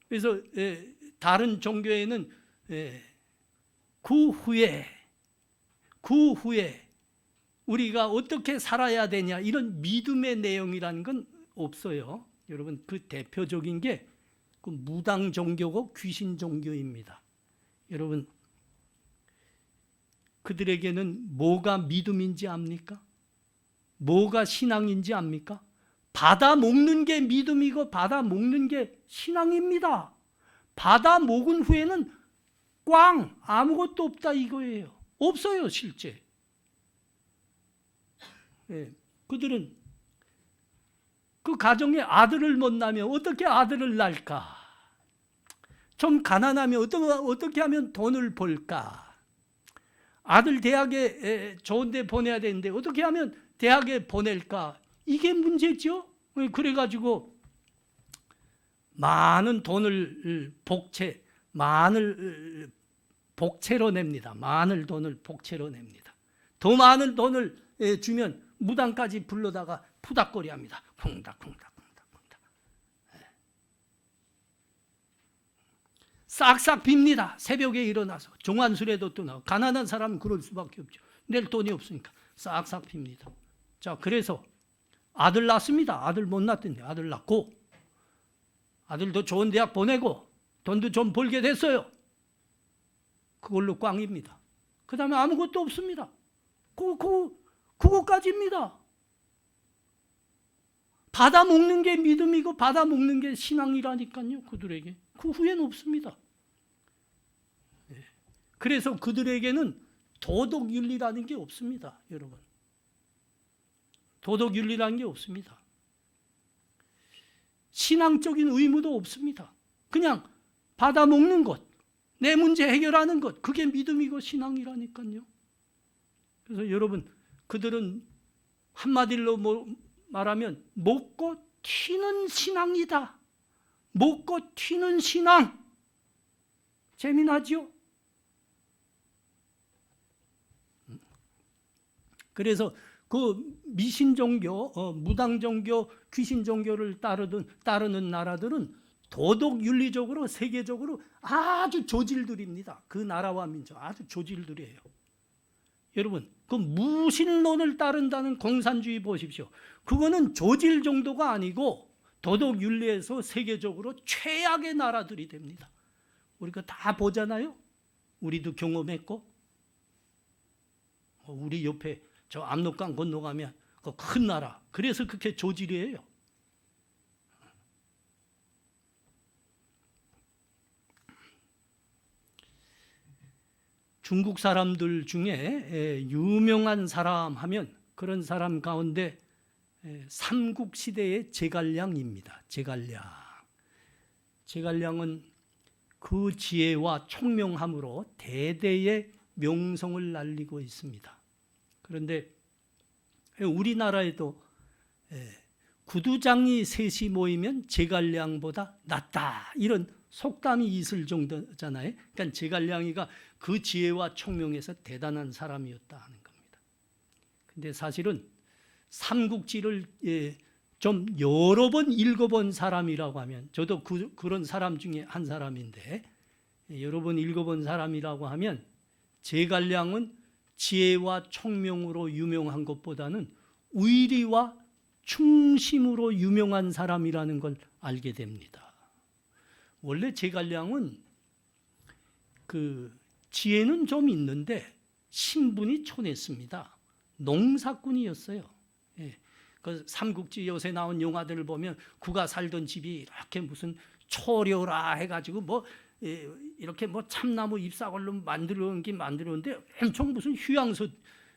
그래서 다른 종교에는 그 후에 우리가 어떻게 살아야 되냐 이런 믿음의 내용이라는 건 없어요. 여러분 그 대표적인 게 그 무당 종교고 귀신 종교입니다. 여러분 그들에게는 뭐가 믿음인지 압니까? 뭐가 신앙인지 압니까? 받아 먹는 게 믿음이고 받아 먹는 게 신앙입니다. 받아 먹은 후에는 꽝 아무것도 없다 이거예요. 없어요 실제. 그들은 그 가정에 아들을 못 낳으면 어떻게 아들을 낳을까? 좀 가난하면 어떻게 하면 돈을 벌까? 아들 대학에 좋은 데 보내야 되는데 어떻게 하면 대학에 보낼까? 이게 문제죠. 그래가지고 많은 돈을 복채로 냅니다. 많은 돈을 복채로 냅니다. 더 많은 돈을 주면 무당까지 불러다가 푸닥거리 합니다. 쿵닥쿵닥. 싹싹 빕니다. 새벽에 일어나서 종안술에도 또 나오고 가난한 사람은 그럴 수밖에 없죠. 낼 돈이 없으니까 싹싹 핍니다. 자, 그래서 아들 낳습니다. 아들 못 낳던데 아들 낳고 아들도 좋은 대학 보내고 돈도 좀 벌게 됐어요. 그걸로 꽝입니다. 그 다음에 아무것도 없습니다. 그거까지입니다. 받아 먹는 게 믿음이고 받아 먹는 게 신앙이라니까요. 그들에게. 그 후에는 없습니다. 그래서 그들에게는 도덕윤리라는 게 없습니다. 여러분. 도덕윤리라는 게 없습니다. 신앙적인 의무도 없습니다. 그냥 받아 먹는 것, 내 문제 해결하는 것, 그게 믿음이고 신앙이라니까요. 그래서 여러분, 그들은 한마디로 말하면 먹고 튀는 신앙이다. 먹고 튀는 신앙. 재미나죠? 그래서 그 미신 종교, 무당 종교, 귀신 종교를 따르는 나라들은 도덕 윤리적으로 세계적으로 아주 조질들입니다. 그 나라와 민족 아주 조질들이에요. 여러분, 그 무신론을 따른다는 공산주의 보십시오. 그거는 조질 정도가 아니고 도덕 윤리에서 세계적으로 최악의 나라들이 됩니다. 우리가 다 보잖아요. 우리도 경험했고, 우리 옆에 저 압록강 건너가면 그 큰 나라. 그래서 그렇게 조질이에요. 중국 사람들 중에 유명한 사람 하면 그런 사람 가운데 삼국시대의 제갈량입니다. 제갈량은 그 지혜와 총명함으로 대대의 명성을 날리고 있습니다. 그런데 우리나라에도 구두장이 셋이 모이면 제갈량보다 낫다 이런 속담이 있을 정도잖아요. 그러니까 제갈량이가 그 지혜와 총명에서 대단한 사람이었다 하는 겁니다. 근데 사실은 삼국지를 좀 여러 번 읽어본 사람이라고 하면, 저도 그런 사람 중에 한 사람인데, 여러 번 읽어본 사람이라고 하면 제갈량은 지혜와 총명으로 유명한 것보다는 의리와 충심으로 유명한 사람이라는 걸 알게 됩니다. 원래 제갈량은 그 지혜는 좀 있는데 신분이 촌했습니다. 농사꾼이었어요. 그 삼국지 요새 나온 영화들을 보면 그가 살던 집이 이렇게 무슨 초려라 해가지고 뭐 이렇게 뭐 참나무 잎사귀로 만들었는데 엄청 무슨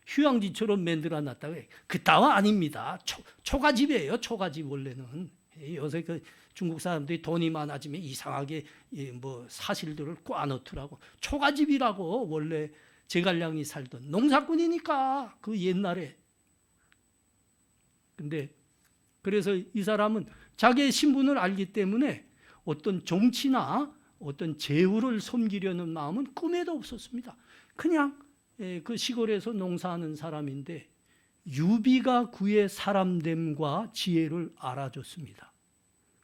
휴양지처럼 만들어놨다고 해요. 그따와 아닙니다. 초가집이에요. 초가집 원래는. 요새 그 중국 사람들이 돈이 많아지면 이상하게 뭐 사실들을 꽈놓더라고. 초가집이라고 원래 제갈량이 살던 농사꾼이니까 그 옛날에. 근데 그래서 이 사람은 자기의 신분을 알기 때문에 어떤 정치나 어떤 제후를 섬기려는 마음은 꿈에도 없었습니다. 그냥 그 시골에서 농사하는 사람인데 유비가 그의 사람됨과 지혜를 알아줬습니다.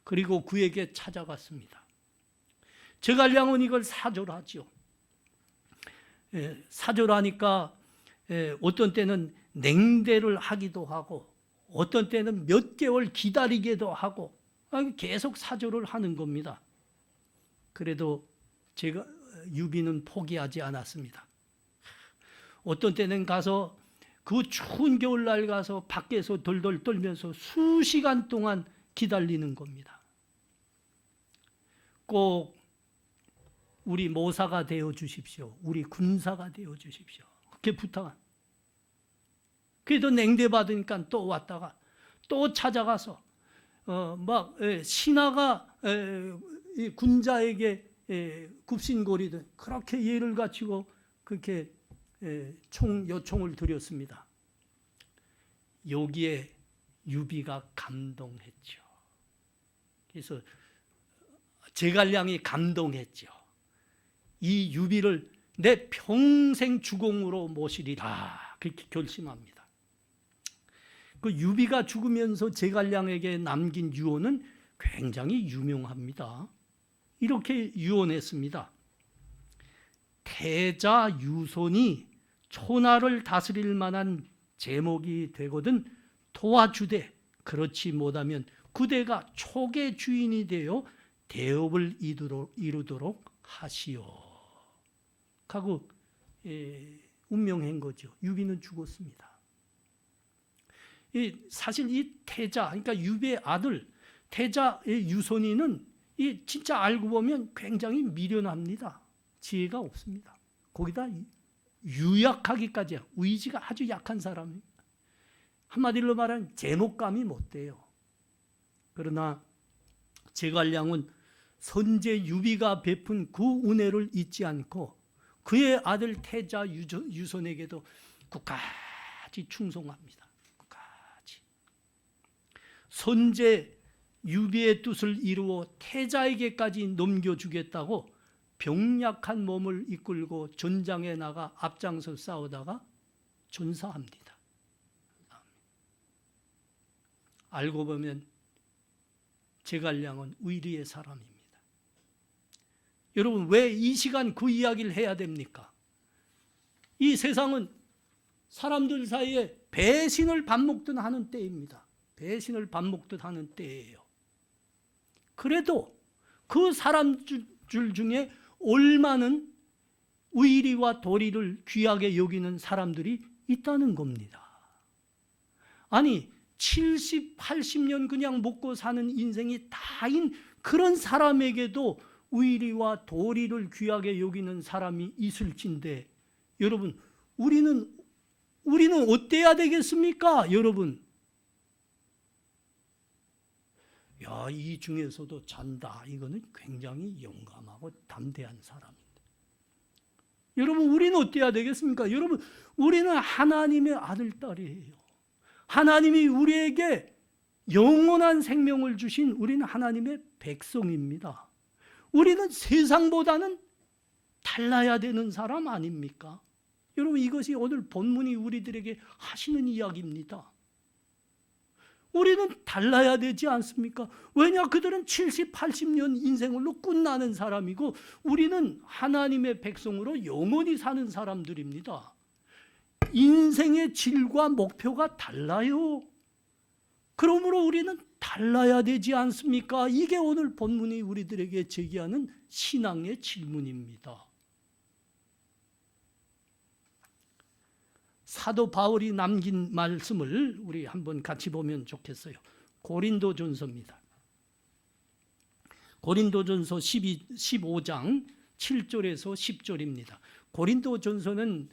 그리고 그에게 찾아갔습니다. 제갈량은 이걸 사절하죠. 사절하니까 어떤 때는 냉대를 하기도 하고 어떤 때는 몇 개월 기다리기도 하고 계속 사절을 하는 겁니다. 그래도 유비는 포기하지 않았습니다. 어떤 때는 가서 그 추운 겨울날 가서 밖에서 덜덜 떨면서 수시간 동안 기다리는 겁니다. 꼭 우리 모사가 되어 주십시오. 우리 군사가 되어 주십시오. 그렇게 부탁한. 그래도 냉대 받으니까 또 왔다가 또 찾아가서 신하가 군자에게 굽신거리듯 그렇게 예를 갖추고 그렇게 요청을 드렸습니다. 여기에 유비가 감동했죠. 그래서 제갈량이 감동했죠. 이 유비를 내 평생 주공으로 모시리라 그렇게 결심합니다. 그 유비가 죽으면서 제갈량에게 남긴 유언은 굉장히 유명합니다. 이렇게 유언했습니다. 태자 유손이 초나를 다스릴 만한 제목이 되거든 도와주되 그렇지 못하면 그대가 촉의 주인이 되어 대업을 이루도록 하시오. 하고 운명한 거죠. 유비는 죽었습니다. 사실 이 태자, 그러니까 유비의 아들 태자의 유선이는 진짜 알고 보면 굉장히 미련합니다. 지혜가 없습니다. 거기다 유약하기까지 의지가 아주 약한 사람입니다. 한마디로 말하면 제목감이 못 돼요. 그러나 제갈량은 선제 유비가 베푼 그 은혜를 잊지 않고 그의 아들 태자 유선에게도 끝까지 충성합니다. 끝까지. 선제 유비의 뜻을 이루어 태자에게까지 넘겨주겠다고 병약한 몸을 이끌고 전장에 나가 앞장서 싸우다가 전사합니다. 알고 보면 제갈량은 의리의 사람입니다. 여러분, 왜 이 시간 그 이야기를 해야 됩니까? 이 세상은 사람들 사이에 배신을 밥 먹듯 하는 때입니다. 배신을 밥 먹듯 하는 때예요. 그래도 그 사람들 중에 얼마는 의리와 도리를 귀하게 여기는 사람들이 있다는 겁니다. 아니 70, 80년 그냥 먹고 사는 인생이 다인 그런 사람에게도 의리와 도리를 귀하게 여기는 사람이 있을진데 여러분 우리는 어때야 되겠습니까? 여러분 야, 이 중에서도 잔다. 이거는 굉장히 용감하고 담대한 사람입니다. 여러분 우리는 어때야 되겠습니까? 여러분 우리는 하나님의 아들, 딸이에요. 하나님이 우리에게 영원한 생명을 주신 우리는 하나님의 백성입니다. 우리는 세상보다는 달라야 되는 사람 아닙니까? 여러분 이것이 오늘 본문이 우리들에게 하시는 이야기입니다. 우리는 달라야 되지 않습니까? 왜냐? 그들은 70, 80년 인생으로 끝나는 사람이고 우리는 하나님의 백성으로 영원히 사는 사람들입니다. 인생의 질과 목표가 달라요. 그러므로 우리는 달라야 되지 않습니까? 이게 오늘 본문이 우리들에게 제기하는 신앙의 질문입니다. 사도 바울이 남긴 말씀을 우리 한번 같이 보면 좋겠어요. 고린도전서입니다. 고린도전서 15장 7절에서 10절입니다. 고린도전서는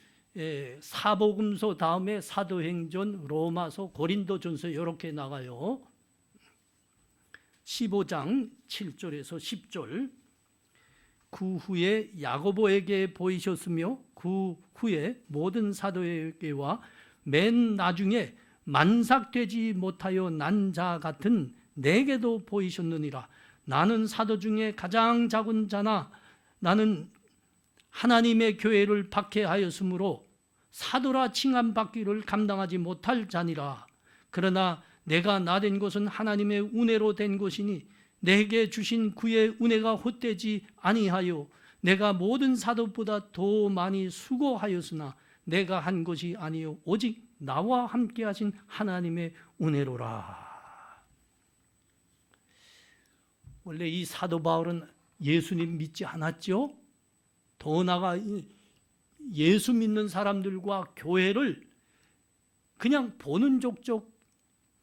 사복음서 다음에 사도행전, 로마서, 고린도전서 이렇게 나가요. 15장 7절에서 10절. 그 후에 야고보에게 보이셨으며 그 후에 모든 사도에게와 맨 나중에 만삭되지 못하여 난 자 같은 내게도 보이셨느니라. 나는 사도 중에 가장 작은 자나 나는 하나님의 교회를 박해하였으므로 사도라 칭함받기를 감당하지 못할 자니라. 그러나 내가 나된 것은 하나님의 은혜로 된 것이니 내게 주신 그의 은혜가 헛되지 아니하여 내가 모든 사도보다 더 많이 수고하였으나 내가 한 것이 아니요 오직 나와 함께 하신 하나님의 은혜로라. 원래 이 사도 바울은 예수님 믿지 않았죠? 더 나아가 예수 믿는 사람들과 교회를 그냥 보는 족족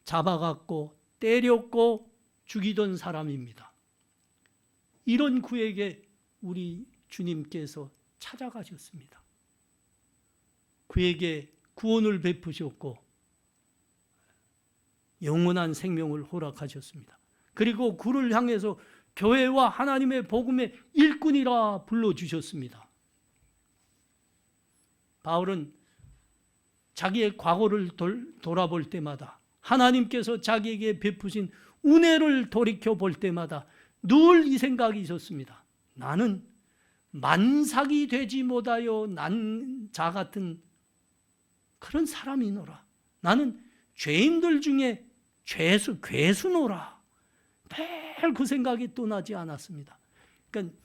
잡아갔고 때렸고 죽이던 사람입니다. 이런 그에게 우리 주님께서 찾아가셨습니다. 그에게 구원을 베푸셨고 영원한 생명을 허락하셨습니다. 그리고 그를 향해서 교회와 하나님의 복음의 일꾼이라 불러주셨습니다. 바울은 자기의 과거를 돌아볼 때마다 하나님께서 자기에게 베푸신 은혜를 돌이켜 볼 때마다 늘 이 생각이 있었습니다. 나는 만삭이 되지 못하여 난 자 같은 그런 사람이노라. 나는 죄인들 중에 괴수노라. 매일 그 생각이 떠나지 않았습니다. 그러니까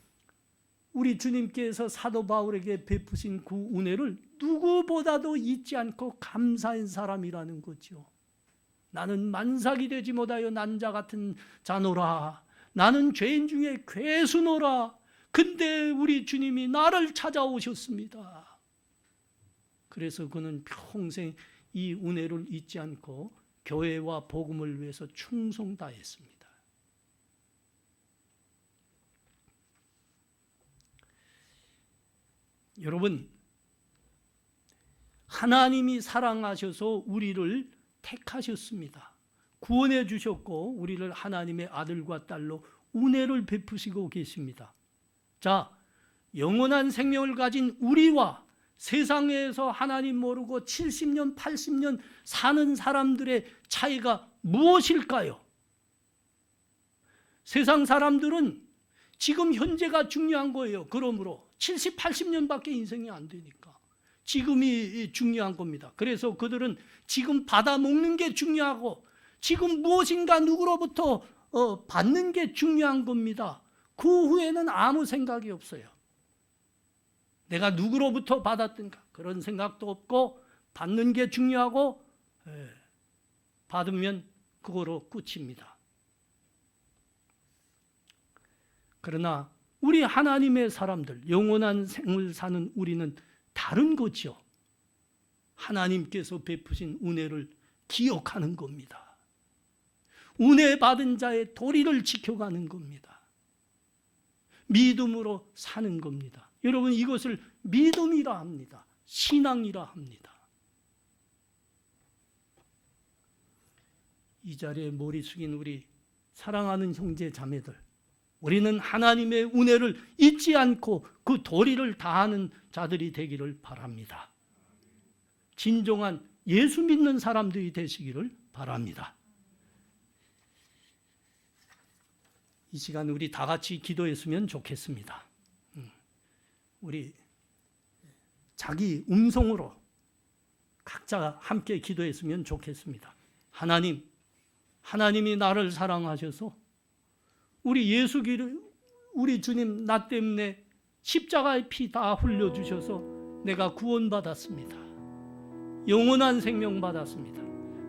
우리 주님께서 사도 바울에게 베푸신 그 은혜를 누구보다도 잊지 않고 감사한 사람이라는 거죠. 나는 만삭이 되지 못하여 난 자 같은 자노라. 나는 죄인 중에 괴수노라. 근데 우리 주님이 나를 찾아오셨습니다. 그래서 그는 평생 이 은혜를 잊지 않고 교회와 복음을 위해서 충성 다했습니다. 여러분, 하나님이 사랑하셔서 우리를 택하셨습니다. 구원해 주셨고 우리를 하나님의 아들과 딸로 은혜를 베푸시고 계십니다. 자, 영원한 생명을 가진 우리와 세상에서 하나님 모르고 70년, 80년 사는 사람들의 차이가 무엇일까요? 세상 사람들은 지금 현재가 중요한 거예요. 그러므로 70, 80년밖에 인생이 안 되니까 지금이 중요한 겁니다. 그래서 그들은 지금 받아먹는 게 중요하고 지금 무엇인가 누구로부터 받는 게 중요한 겁니다. 그 후에는 아무 생각이 없어요. 내가 누구로부터 받았든가 그런 생각도 없고 받는 게 중요하고 받으면 그거로 끝입니다. 그러나 우리 하나님의 사람들, 영원한 생을 사는 우리는 다른 거죠. 하나님께서 베푸신 은혜를 기억하는 겁니다. 은혜 받은 자의 도리를 지켜가는 겁니다. 믿음으로 사는 겁니다. 여러분, 이것을 믿음이라 합니다. 신앙이라 합니다. 이 자리에 머리 숙인 우리 사랑하는 형제 자매들, 우리는 하나님의 은혜를 잊지 않고 그 도리를 다하는 자들이 되기를 바랍니다. 진정한 예수 믿는 사람들이 되시기를 바랍니다. 이 시간 우리 다 같이 기도했으면 좋겠습니다. 우리 자기 음성으로 각자 함께 기도했으면 좋겠습니다. 하나님, 하나님이 나를 사랑하셔서 우리 주님 나 때문에 십자가의 피 다 흘려주셔서 내가 구원받았습니다. 영원한 생명 받았습니다.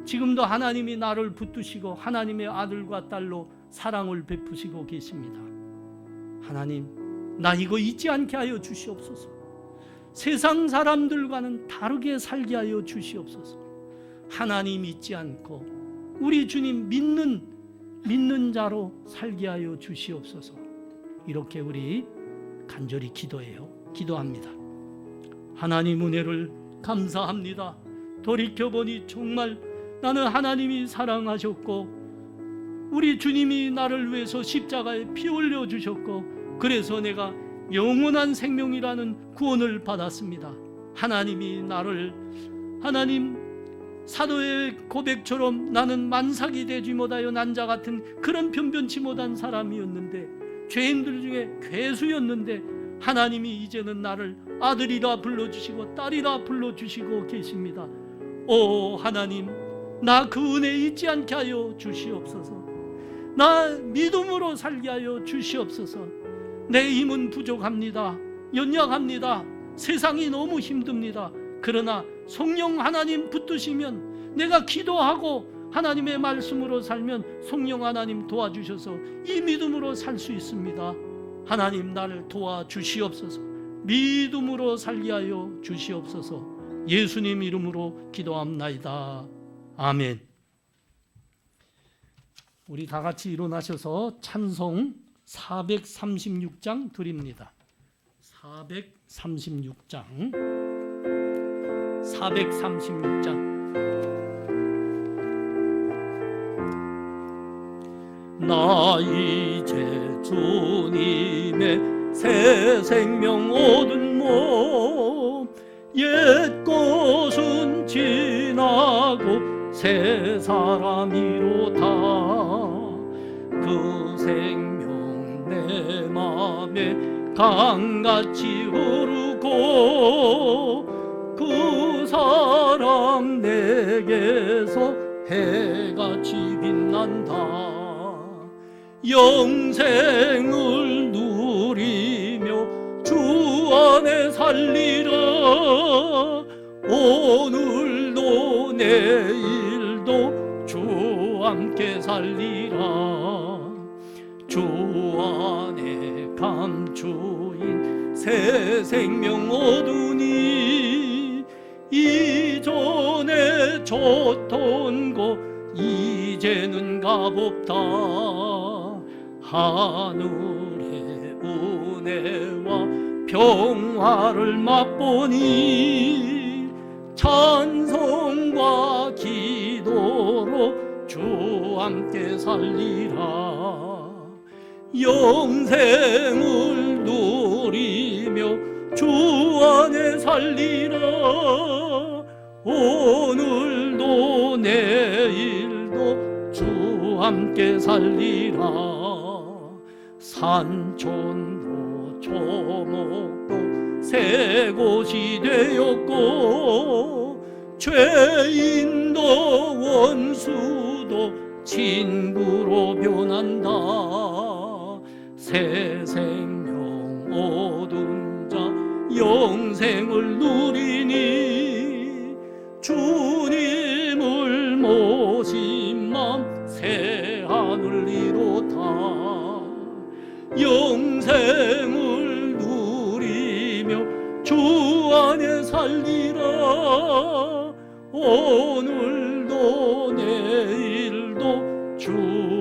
지금도 하나님이 나를 붙드시고 하나님의 아들과 딸로 사랑을 베푸시고 계십니다. 하나님, 나 이거 잊지 않게 하여 주시옵소서. 세상 사람들과는 다르게 살게 하여 주시옵소서. 하나님 잊지 않고 우리 주님 믿는 자로 살게 하여 주시옵소서. 이렇게 우리 간절히 기도합니다. 하나님 은혜를 감사합니다. 돌이켜보니 정말 나는 하나님이 사랑하셨고 우리 주님이 나를 위해서 십자가에 피 흘려 주셨고 그래서 내가 영원한 생명이라는 구원을 받았습니다. 하나님이 하나님 사도의 고백처럼 나는 만삭이 되지 못하여 난자 같은 그런 변변치 못한 사람이었는데 죄인들 중에 괴수였는데 하나님이 이제는 나를 아들이라 불러주시고 딸이라 불러주시고 계십니다. 오 하나님, 나 그 은혜 잊지 않게 하여 주시옵소서. 나 믿음으로 살게 하여 주시옵소서. 내 힘은 부족합니다. 연약합니다. 세상이 너무 힘듭니다. 그러나 성령 하나님 붙드시면 내가 기도하고 하나님의 말씀으로 살면 성령 하나님 도와주셔서 이 믿음으로 살 수 있습니다. 하나님 나를 도와주시옵소서. 믿음으로 살게 하여 주시옵소서. 예수님 이름으로 기도합나이다. 아멘. 우리 다 같이 일어나셔서 찬송 436장 드립니다. 436장 나 이제 주님의 새 생명 얻은 몸 옛 것은 지나고 새 사람이로다. 그 생명 내 맘에 강같이 흐르고 그 사람 내게서 해같이 빛난다. 영생을 누리며 주 안에 살리라. 오늘도 내일도 주 함께 살리라. 주 안에 감추인 새 생명 얻으니 이 좋던 곳 이제는 가봅다. 하늘의 은혜와 평화를 맛보니 찬송과 기도로 주 함께 살리라. 영생을 누리며 주 안에 살리라. 오늘도 내일도 주 함께 살리라. 산촌도 초목도 새 곳이 되었고 죄인도 원수도 친구로 변한다. 새 생명 얻은 자 영생을 누리니 주님을 모신 맘 새 하늘 이루다. 영생을 누리며 주 안에 살리라. 오늘도 내일도 주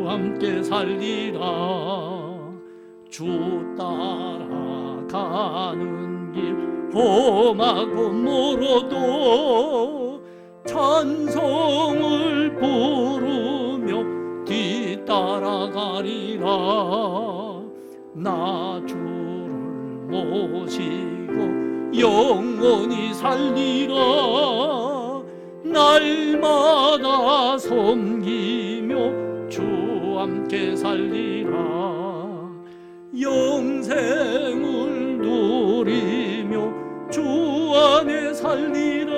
함께 살리라. 주 따라가는 길 험하고 멀어도 찬송을 부르며 뒤따라가리라. 나 주를 모시고 영원히 살리라. 날마다 섬기며 주 함께 살리라. 영생을 누리며 주 안에 살리라.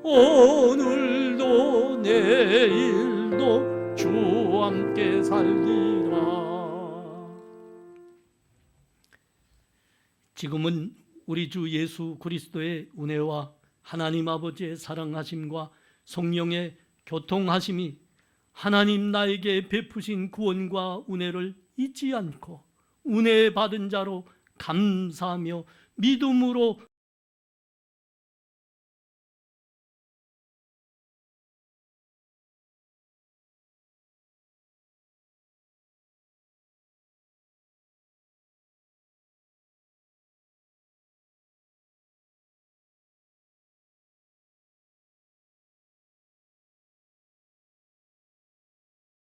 오늘도 내일도 주 함께 살리라. 지금은 우리 주 예수 그리스도의 은혜와 하나님 아버지의 사랑하심과 성령의 교통하심이 하나님 나에게 베푸신 구원과 은혜를 잊지 않고 은혜 받은 자로 감사하며 믿음으로